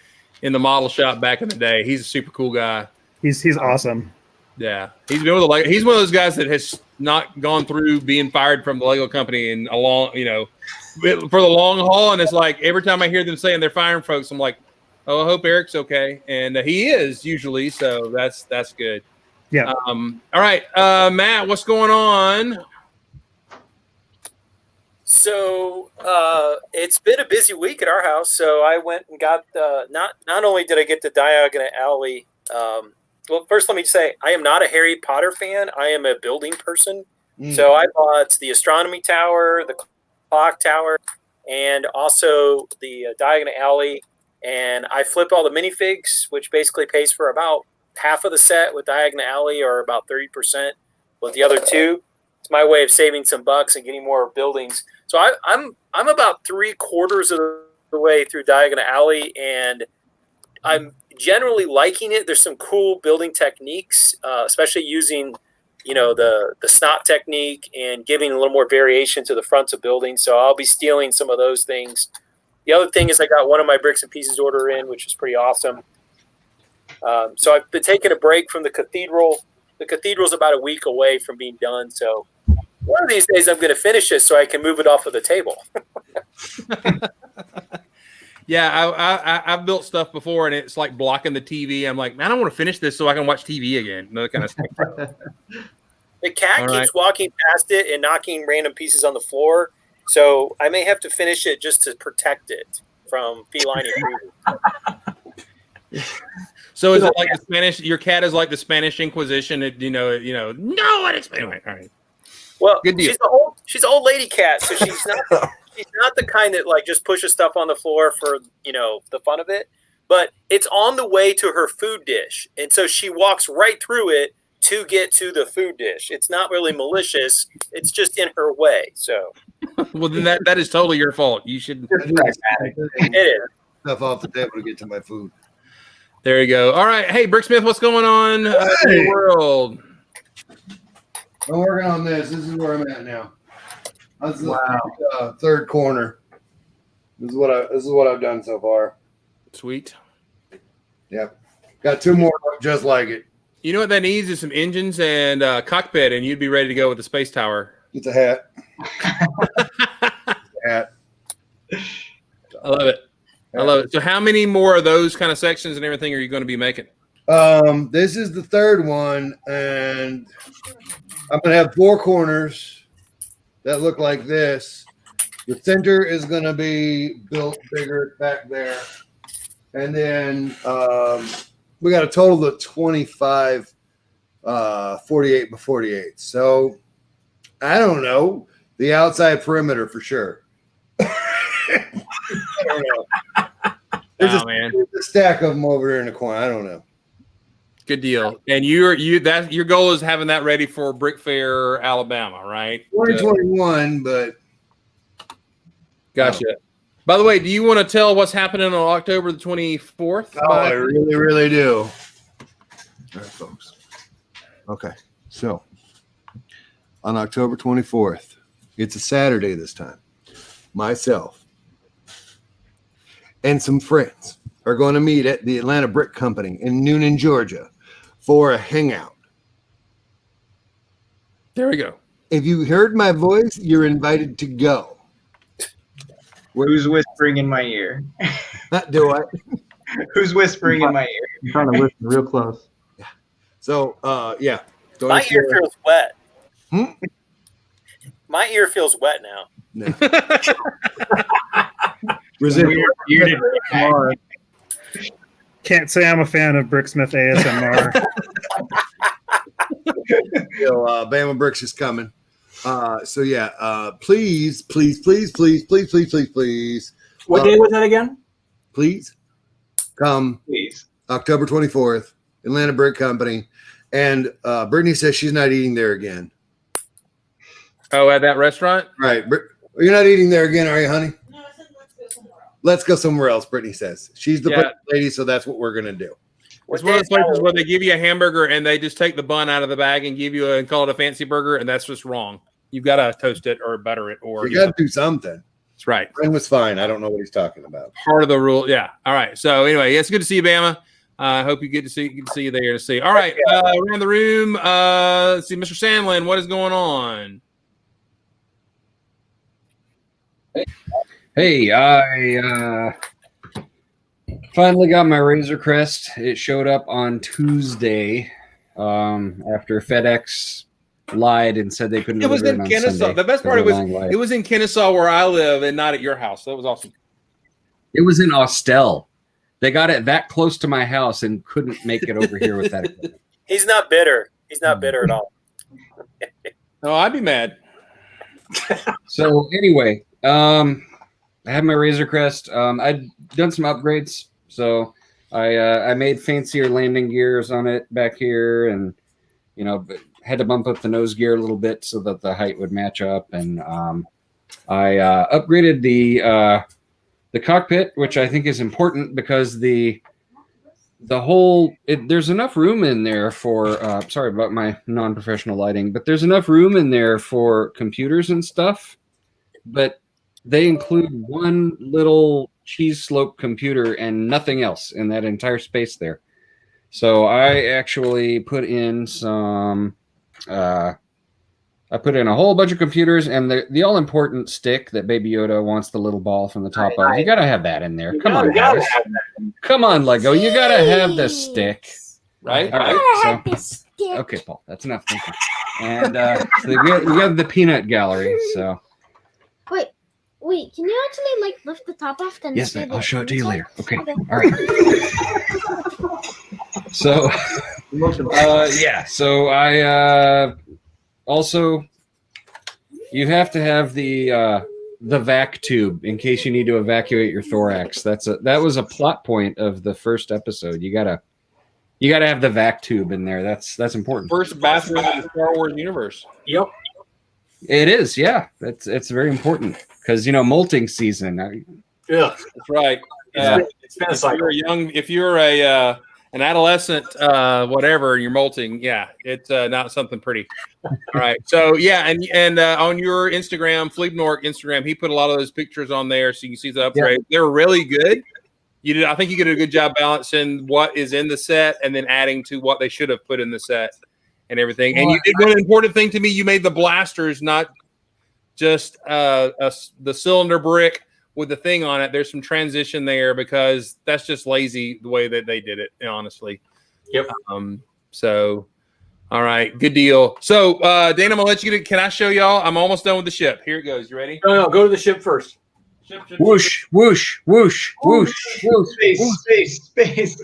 in the model shop back in the day. He's a super cool guy. He's awesome. Yeah, he's been with the Lego. He's one of those guys that has not gone through being fired from the Lego company in a long, for the long haul. And it's like every time I hear them saying they're firing folks, I'm like, oh, I hope Eric's okay, and he is usually. So that's good. Yeah. All right, Matt, what's going on? So it's been a busy week at our house. So I went and got not only did I get the Diagonal Alley. Well, first let me say I am not a Harry Potter fan. I am a building person. So I bought the astronomy tower, the clock tower, and also the Diagonal Alley. And I flipped all the minifigs, which basically pays for about half of the set with Diagonal Alley, or about 30% with the other two. It's my way of saving some bucks and getting more buildings. So I'm about 3/4 of the way through Diagonal Alley, and I'm generally liking it. There's some cool building techniques, especially using, the snot technique and giving a little more variation to the fronts of buildings. So I'll be stealing some of those things. The other thing is I got one of my bricks and pieces order in, which is pretty awesome. So I've been taking a break from the cathedral. The cathedral's about a week away from being done. So one of these days I'm going to finish it so I can move it off of the table. Yeah, I've built stuff before, and it's like blocking the TV. I'm like, man, I don't want to finish this so I can watch TV again. That kind of stuff. The cat keeps walking past it and knocking random pieces on the floor. So I may have to finish it just to protect it from feline intrusion. So is it like the Spanish? Your cat is like the Spanish Inquisition. No, what explain? All right. Well, she's an old lady cat, so she's not she's not the kind that like just pushes stuff on the floor for the fun of it. But it's on the way to her food dish, and so she walks right through it to get to the food dish. It's not really malicious; it's just in her way. So, well, then that is totally your fault. You should. It is stuff off the table to get to my food. There you go. All right, hey Bricksmith, what's going on in the world? I'm working on this. This is where I'm at now. That's the third corner. This is what I've done so far. Sweet. Yep. Got two more just like it. You know what that needs is some engines and cockpit, and you'd be ready to go with the space tower. It's a hat. Hat. I love it. I love it. So how many more of those kind of sections and everything are you going to be making? This is the third one, and I'm going to have four corners that look like this. The center is going to be built bigger back there. And then we got a total of 25 48 by 48. So I don't know. The outside perimeter for sure. I don't know. There's a stack of them over there in the corner. I don't know. Good deal. And your goal is having that ready for Brick Fair, Alabama, right? 2021, but gotcha. By the way, do you want to tell what's happening on October the 24th? Oh, I really, really do. All right, folks. Okay, so on October 24th, it's a Saturday this time. Myself and some friends are going to meet at the Atlanta Brick Company in Noonan, Georgia for a hangout. There we go. If you heard my voice, you're invited to go. Who's whispering in my ear? Do I? Who's whispering in my ear? I'm trying to listen real close. Yeah. So, yeah. My ear feels wet. Hmm? My ear feels wet now. No. Can't say I'm a fan of Bricksmith ASMR. Bama Bricks is coming. So yeah, please. What day was that again? Please come. Please. October 24th, Atlanta Brick Company. And Brittany says she's not eating there again. Oh, at that restaurant? Right. You're not eating there again, are you, honey? No, I said let's go somewhere else. Let's go somewhere else, Brittany says. She's the lady, so that's what we're going to do. It's one of those places where they give you a hamburger and they just take the bun out of the bag and give you and call it a fancy burger, and that's just wrong. You've got to toast it or butter it. Or you got to do something. That's right. Brent was fine. I don't know what he's talking about. Part of the rule. Yeah. All right. So anyway, it's good to see you, Bama. I hope you get to see you there to see. All right, around the room. Let's see, Mr. Sandlin, what is going on? Hey, I finally got my Razor Crest. It showed up on Tuesday after FedEx lied and said they couldn't It was deliver in it on Kennesaw. Sunday. The best part of it was in Kennesaw where I live and not at your house. That was awesome. It was in Austell. They got it that close to my house and couldn't make it over here with that equipment. He's not bitter. He's not bitter at all. Oh, I'd be mad. So anyway, I have my Razor Crest. I'd done some upgrades, so I made fancier landing gears on it back here, and had to bump up the nose gear a little bit so that the height would match up, and I upgraded the cockpit, which I think is important because there's enough room in there for sorry about my non-professional lighting, but there's enough room in there for computers and stuff, but they include one little cheese slope computer and nothing else in that entire space there. So I actually put in I put in a whole bunch of computers and the all-important stick that Baby Yoda wants the little ball from the top of. You got to have that in there. Come on, guys. Come on, Lego. You got to have the stick. Right? All right. So, okay, Paul. That's enough. Thank you. And so we have the peanut gallery. So. Wait, can you actually lift the top off? And yes, I'll show it to you later. Okay. All right. So, yeah. So I also, you have to have the vac tube in case you need to evacuate your thorax. That was a plot point of the first episode. You gotta have the vac tube in there. That's important. First bathroom in the Star Wars universe. Yep. It is, yeah. It's very important because molting season. Yeah, that's right. It's been a cycle. If you're an adolescent, whatever, you're molting. Yeah, it's not something pretty. All right. So yeah, and on your Instagram, Fleebnork Instagram, he put a lot of those pictures on there, so you can see the upgrade. Yeah. They're really good. I think you did a good job balancing what is in the set and then adding to what they should have put in the set and everything. And you did one important thing to me. You made the blasters not just the cylinder brick with the thing on it. There's some transition there because that's just lazy the way that they did it, honestly. Yep. So, all right, good deal. So, Dana, I'm gonna let you get it. Can I show y'all? I'm almost done with the ship. Here it goes. You ready? No, go to the ship first. Whoosh, whoosh, whoosh, whoosh, whoosh, space.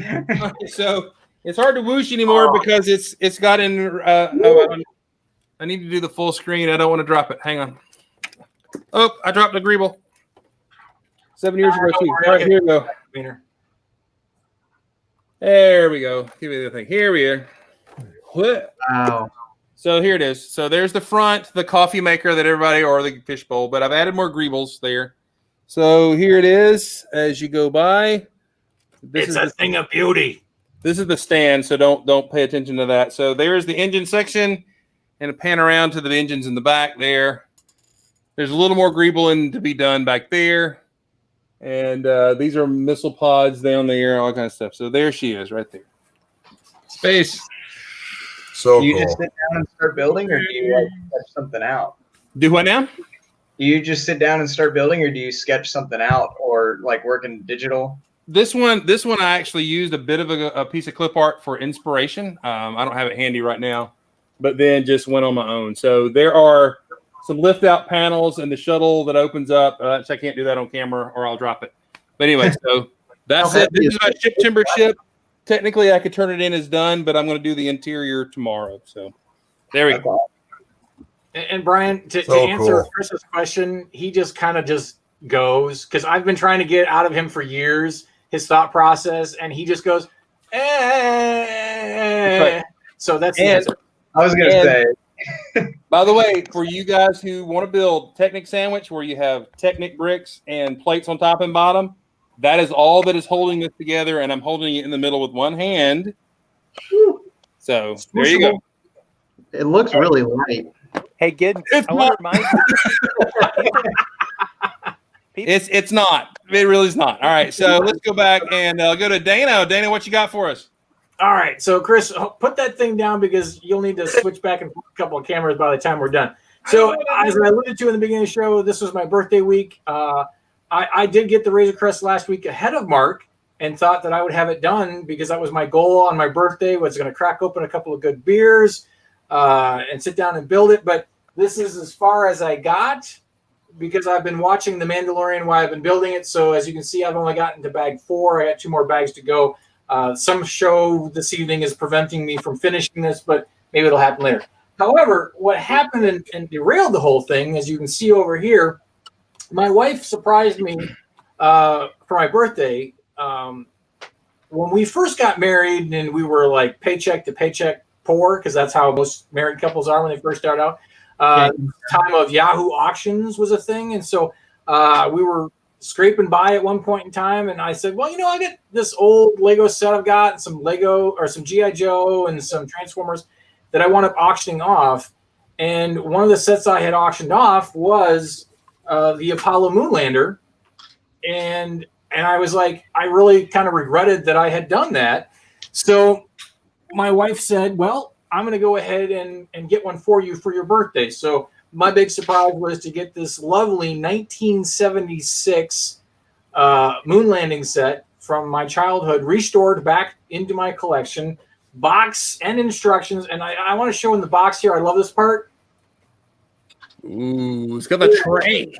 So it's hard to whoosh anymore because it's got in. I need to do the full screen. I don't want to drop it. Hang on. Oh, I dropped the Greeble. 7 years ago, too. All right, here we go. There we go. Give me the thing. Here we are. Wow. So here it is. So there's the front, the coffee maker that everybody, or the fishbowl, but I've added more Greebles there. So here it is as you go by. It's a thing of beauty. This is the stand, so don't pay attention to that. So there's the engine section, and a pan around to the engines in the back there. There's a little more Greeble to be done back there. And these are missile pods down there, all kind of stuff. So there she is right there. Space. So do you cool. just sit down and start building, or do you sketch something out? Do what now? Do you just sit down and start building, or do you sketch something out, or like work in digital? This one I actually used a bit of a piece of clip art for inspiration. I don't have it handy right now, but then just went on my own. So there are some lift out panels and the shuttle that opens up. So I can't do that on camera or I'll drop it. But anyway, so that's it. This is my ship timber ship. Technically, I could turn it in as done, but I'm going to do the interior tomorrow. So there we go. And Brian, to answer Chris's question, he just kind of just goes, because I've been trying to get out of him for years his thought process, and he just goes, eh. So that's the answer. I was going to say. By the way, for you guys who want to build Technic sandwich where you have Technic bricks and plates on top and bottom, that is all that is holding this together, and I'm holding it in the middle with one hand. So there you go. It looks really light. Hey, Gid, I want to remind It's not. It really is not. All right, so let's go back and go to Dana. Dana, what you got for us? All right, so Chris, put that thing down because you'll need to switch back and forth a couple of cameras by the time we're done. So as I alluded to in the beginning of the show, this was my birthday week. I did get the Razor Crest last week ahead of Mark and thought that I would have it done because that was my goal on my birthday, was going to crack open a couple of good beers and sit down and build it. But this is as far as I got because I've been watching The Mandalorian while I've been building it. So as you can see, I've only gotten to bag 4. I got 2 more bags to go. Some show this evening is preventing me from finishing this, but maybe it'll happen later. However, what happened and derailed the whole thing, as you can see over here, my wife surprised me for my birthday. When we first got married and we were like paycheck to paycheck poor, because that's how most married couples are when they first start out, time of Yahoo auctions was a thing. And so we were scraping by at one point in time, and I said, well, I got this old Lego set I've got, and some Lego or some G.I. Joe and some Transformers that I wound up auctioning off. And one of the sets I had auctioned off was the Apollo Moonlander. And I was like, I really kind of regretted that I had done that. So my wife said, well, I'm going to go ahead and get one for you for your birthday. So my big surprise was to get this lovely 1976 moon landing set from my childhood, restored back into my collection, box and instructions. And I want to show in the box here. I love this part. Ooh, it's got the tray.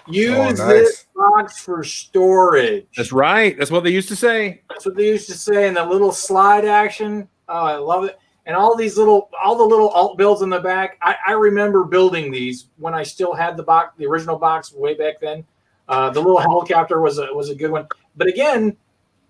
Use this box for storage. That's right. That's what they used to say. That's what they used to say. And the little slide action. Oh, I love it. And all the little alt builds in the back. I remember building these when I still had the original box way back then. The little helicopter was a good one. But again,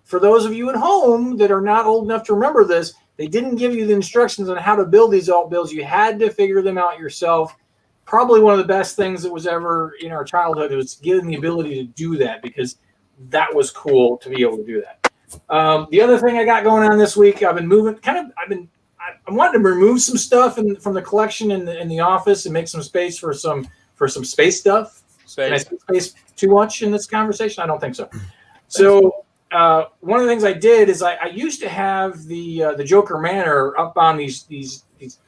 for those of you at home that are not old enough to remember this, they didn't give you the instructions on how to build these alt builds. You had to figure them out yourself. Probably one of the best things that was ever in our childhood was getting the ability to do that, because that was cool to be able to do that. The other thing I got going on this week, I wanted to remove some stuff from the collection in the office and make some space for some space stuff. Did I say space too much in this conversation? I don't think so. So one of the things I did is I used to have the Joker Manor up on these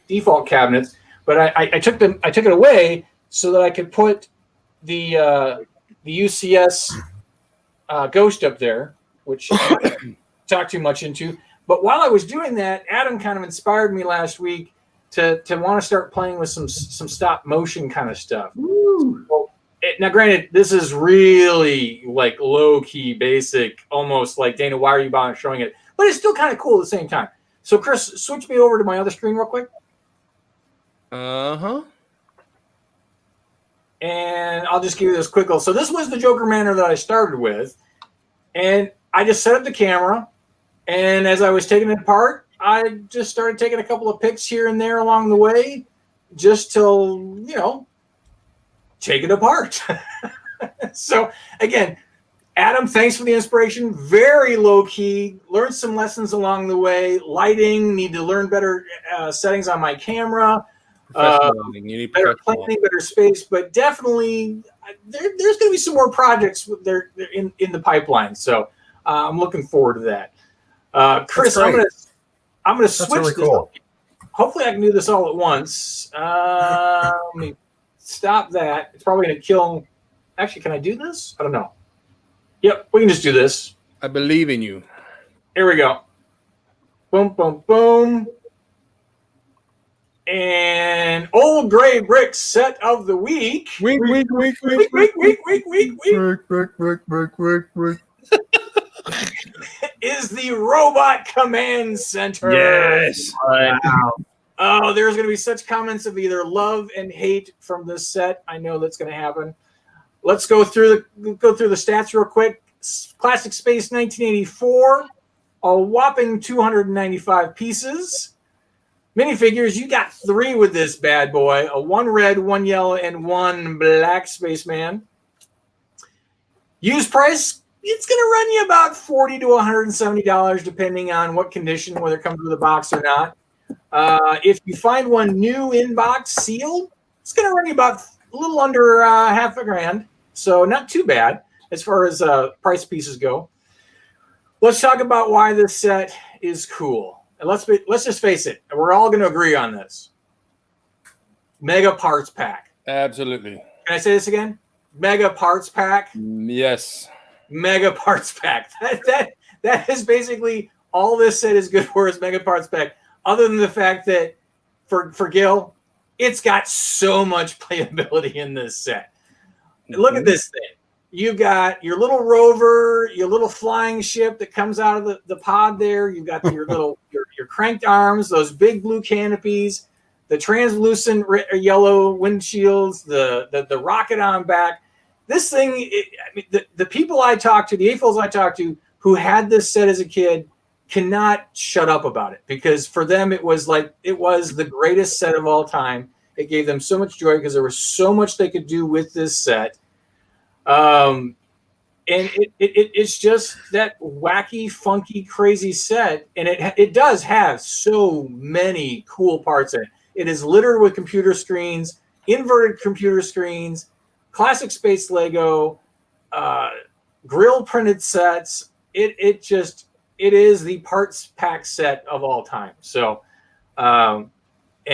default cabinets, but I took it away so that I could put the UCS Ghost up there, which I don't talk too much into. But while I was doing that, Adam kind of inspired me last week to want to start playing with some stop motion kind of stuff. Well, now, granted, this is really like low key, basic, almost like, Dana, why are you bothering showing it? But it's still kind of cool at the same time. So, Chris, switch me over to my other screen real quick. Uh-huh. And I'll just give you this quick. So this was the Joker Manor that I started with. And I just set up the camera. And as I was taking it apart, I just started taking a couple of pics here and there along the way, just to, take it apart. So again, Adam, thanks for the inspiration. Very low key. Learned some lessons along the way. Lighting, need to learn better settings on my camera. Better planning, better space, but definitely there's going to be some more projects in the pipeline. So I'm looking forward to that. Chris, I'm gonna switch really this. Cool. Hopefully, I can do this all at once. Let me stop that. It's probably going to kill. Actually, can I do this? I don't know. Yep, we can just do this. I believe in you. Here we go. Boom, boom, boom. And Old Gray Brick set of the week. Week. Is the Robot Command Center. Yes. Wow. Oh, there's going to be such comments of either love and hate from this set. I know that's going to happen. Let's go through the stats real quick. Classic Space 1984, a whopping 295 pieces. Minifigures, you got 3 with this bad boy. A 1 red, 1 yellow, and 1 black spaceman. Used price, it's going to run you about $40 to $170, depending on what condition, whether it comes with a box or not. If you find one new in box sealed, it's going to run you about a little under $1,000, so not too bad. as far as price pieces go. Let's talk about why this set is cool. And let's just face it, we're all going to agree on this. Mega parts pack. Absolutely. Can I say this again? Mega parts pack. Yes. Mega parts pack. That is basically all this set is good for is mega parts pack. Other than the fact that for Gil, it's got so much playability in this set. Look at this thing. You've got your little rover, your little flying ship that comes out of the pod there. You've got your little your cranked arms, those big blue canopies, the translucent yellow windshields, the rocket on back. This thing, the people I talked to, the AFOLs I talked to who had this set as a kid cannot shut up about it, because for them it was the greatest set of all time. It gave them so much joy because there was so much they could do with this set. And it's just that wacky, funky, crazy set, and it does have so many cool parts in it. It is littered with computer screens, inverted computer screens, classic space Lego, grill printed sets. It is the parts pack set of all time. So, I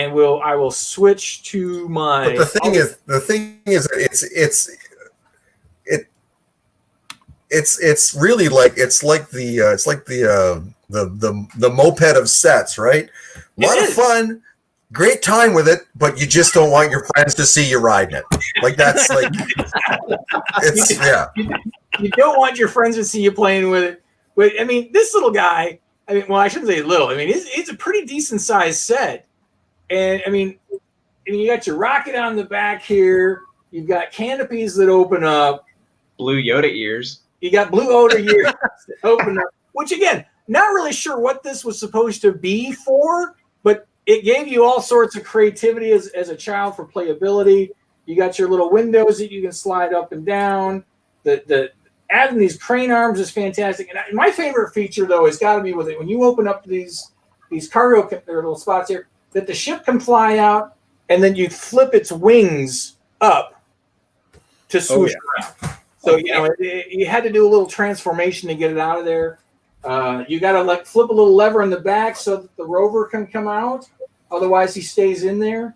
will switch to my. But the thing is, it's really like the moped of sets, right? A lot of fun, great time with it, but you just don't want your friends to see you riding it. Like that's like it's yeah. You don't want your friends to see you playing with it. But I mean, this little guy. I mean, well, I shouldn't say little. I mean, it's a pretty decent sized set, and I mean, you got your rocket on the back here. You've got canopies that open up. Blue Yoda ears. You got blue Yoda ears that open up. Which again, not really sure what this was supposed to be for, but it gave you all sorts of creativity as a child for playability. You got your little windows that you can slide up and down. The adding these crane arms is fantastic. And my favorite feature, though, has got to be with it. When you open up these cargo little spots here, that the ship can fly out, and then you flip its wings up to swoosh around. So, you had to do a little transformation to get it out of there. You got to flip a little lever in the back so that the rover can come out. Otherwise, he stays in there.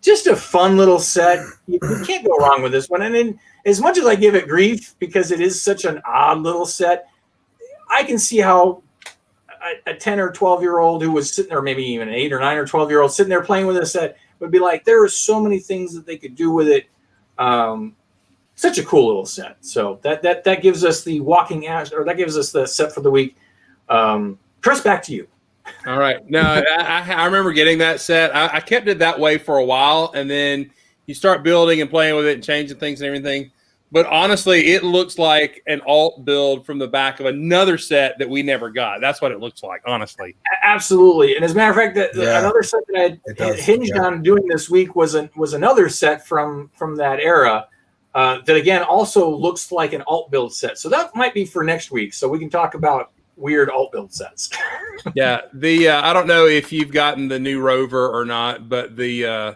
Just a fun little set. You can't go wrong with this one. And then, as much as I give it grief because it is such an odd little set, I can see how a 10 or 12-year-old who was sitting there, maybe even an 8 or 9 or 12-year-old sitting there playing with this set would be like, there are so many things that they could do with it. Such a cool little set. So that gives us the walking ash, or that gives us the set for the week. Chris, back to you. All right. No, I remember getting that set. I kept it that way for a while, and then you start building and playing with it and changing things and everything. But honestly, it looks like an alt build from the back of another set that we never got. That's what it looks like, honestly. Absolutely. And as a matter of fact, another set that I hinged on doing this week was another set from that era that, again, also looks like an alt build set. So that might be for next week. So we can talk about weird alt build sets. Yeah. I don't know if you've gotten the new rover or not, but the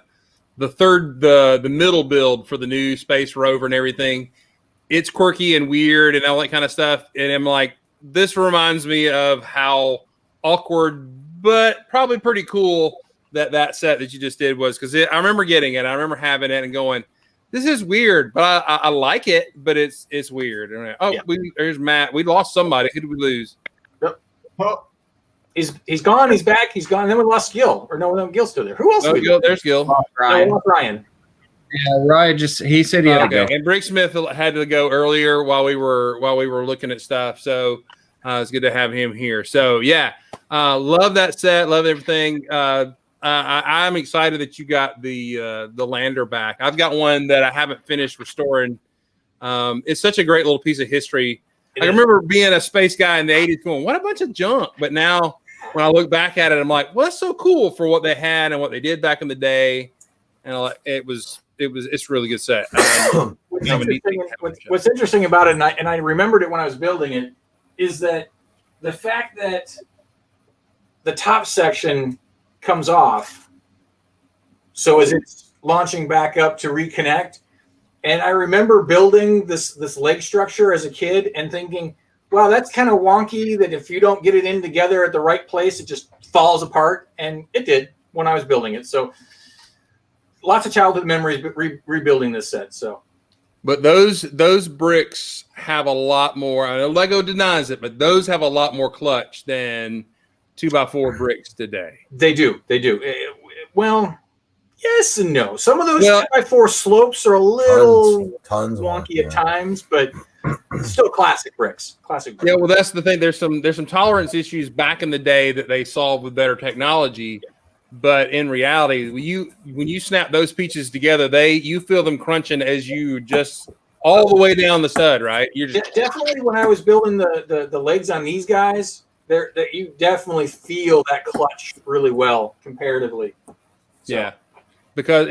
middle build for the new space rover and everything, it's quirky and weird and all that kind of stuff. And I'm like, this reminds me of how awkward, but probably pretty cool that set that you just did was, because I remember getting it. I remember having it and going, this is weird, but I like it, but it's weird. And there's Matt. We lost somebody. Who did we lose? Yep. Well, he's gone. He's back. He's gone. And then we lost Gil. Or no, Gil's still there. Who else? There's Gil. Ryan. Ryan. Yeah, Ryan he said he had to go. And Brick Smith had to go earlier while we were looking at stuff. So it's good to have him here. So yeah, love that set. Love everything. I'm excited that you got the lander back. I've got one that I haven't finished restoring. It's such a great little piece of history. I remember being a space guy in the 80s going, what a bunch of junk. But now when I look back at it, I'm like, well, that's so cool for what they had and what they did back in the day. And it's a really good set. What's interesting about it, and I remembered it when I was building it, is that the fact that the top section comes off, so as it's launching back up to reconnect, And I remember building this leg structure as a kid and thinking, wow, that's kind of wonky that if you don't get it in together at the right place, it just falls apart. And it did when I was building it. So lots of childhood memories rebuilding this set. So, but those bricks have a lot more. I know Lego denies it, but those have a lot more clutch than 2x4 bricks today. They do. Well, yes and no. Some of those 2x4 slopes are a little tons wonky at times, but still classic bricks. Classic bricks. Yeah, well, that's the thing. There's some tolerance issues back in the day that they solved with better technology. But in reality, when you snap those pieces together, you feel them crunching as you just all the way down the stud, right? You're just definitely when I was building the legs on these guys, that you definitely feel that clutch really well comparatively. So. Yeah, because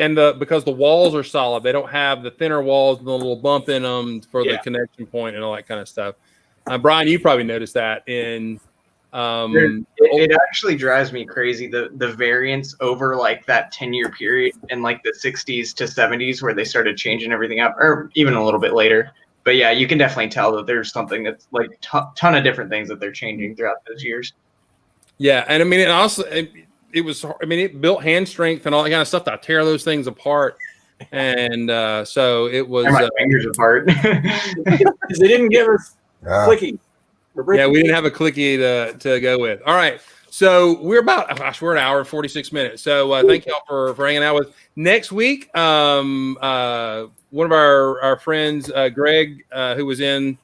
the walls are solid. They don't have the thinner walls and the little bump in them for the connection point and all that kind of stuff. Brian, you probably noticed that in. It actually drives me crazy the variance over like that 10-year period in like the 60s to 70s where they started changing everything up, or even a little bit later. But yeah, you can definitely tell that there's something that's like ton of different things that they're changing throughout those years. Yeah, and I mean, it built hand strength and all that kind of stuff to tear those things apart, and so it was my fingers apart because they didn't give us clicky. Yeah, we didn't have a clicky to go with. All right. So we're we're an hour and 46 minutes. So thank y'all for hanging out with. Next week, one of our friends, Greg, who was in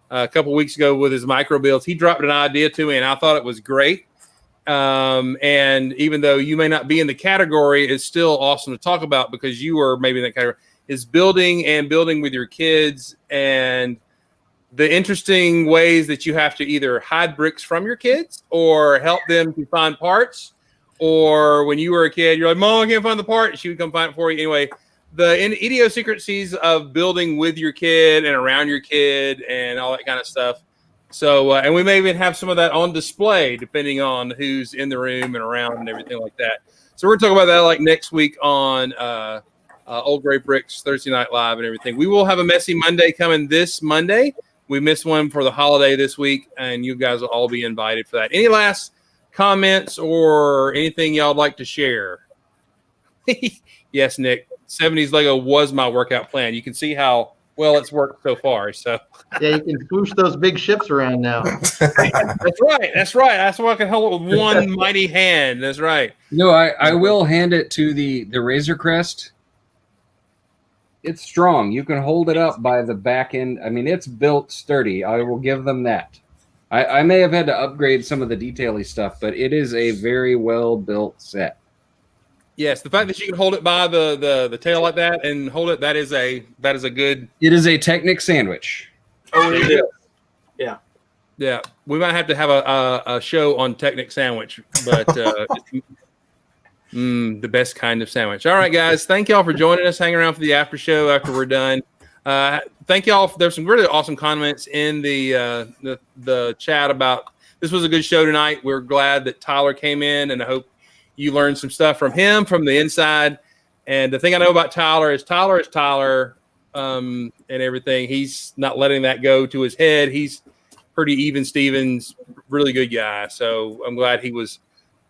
a couple weeks ago with his micro builds, he dropped an idea to me and I thought it was great. And even though you may not be in the category, it's still awesome to talk about because you are maybe in that category, is building with your kids and the interesting ways that you have to either hide bricks from your kids or help them to find parts. Or when you were a kid, you're like, Mom, I can't find the part. She would come find it for you. Anyway, the idiosyncrasies of building with your kid and around your kid and all that kind of stuff. So, and we may even have some of that on display depending on who's in the room and around and everything like that. So we're going to talk about that like next week on Old Gray Bricks, Thursday Night Live and everything. We will have a Messy Monday coming this Monday. We missed one for the holiday this week, and you guys will all be invited for that. Any last comments or anything y'all would like to share? Yes, Nick. 70s Lego was my workout plan. You can see how well it's worked so far. So yeah, you can swoosh those big ships around now. That's right. That's why I can hold it with one mighty hand. That's right. No, I will hand it to the Razor Crest. It's strong. You can hold it up by the back end. I mean, it's built sturdy. I will give them that. I may have had to upgrade some of the detaily stuff, but it is a very well built set. Yes, the fact that you can hold it by the tail like that and hold it, that is a good. It is a Technic sandwich. Oh, it is. Yeah. Yeah, we might have to have a show on Technic sandwich, but the best kind of sandwich. All right, guys. Thank y'all for joining us. Hang around for the after show after we're done. Thank y'all. There's some really awesome comments in the chat about this was a good show tonight. We're glad that Tyler came in, and I hope you learned some stuff from him from the inside. And the thing I know about Tyler is Tyler and everything. He's not letting that go to his head. He's pretty even Stevens, really good guy. So I'm glad he was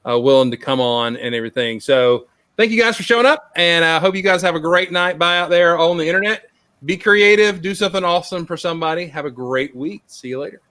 willing to come on and everything. So thank you guys for showing up, and I hope you guys have a great night by out there on the internet. Be creative, do something awesome for somebody. Have a great week. See you later.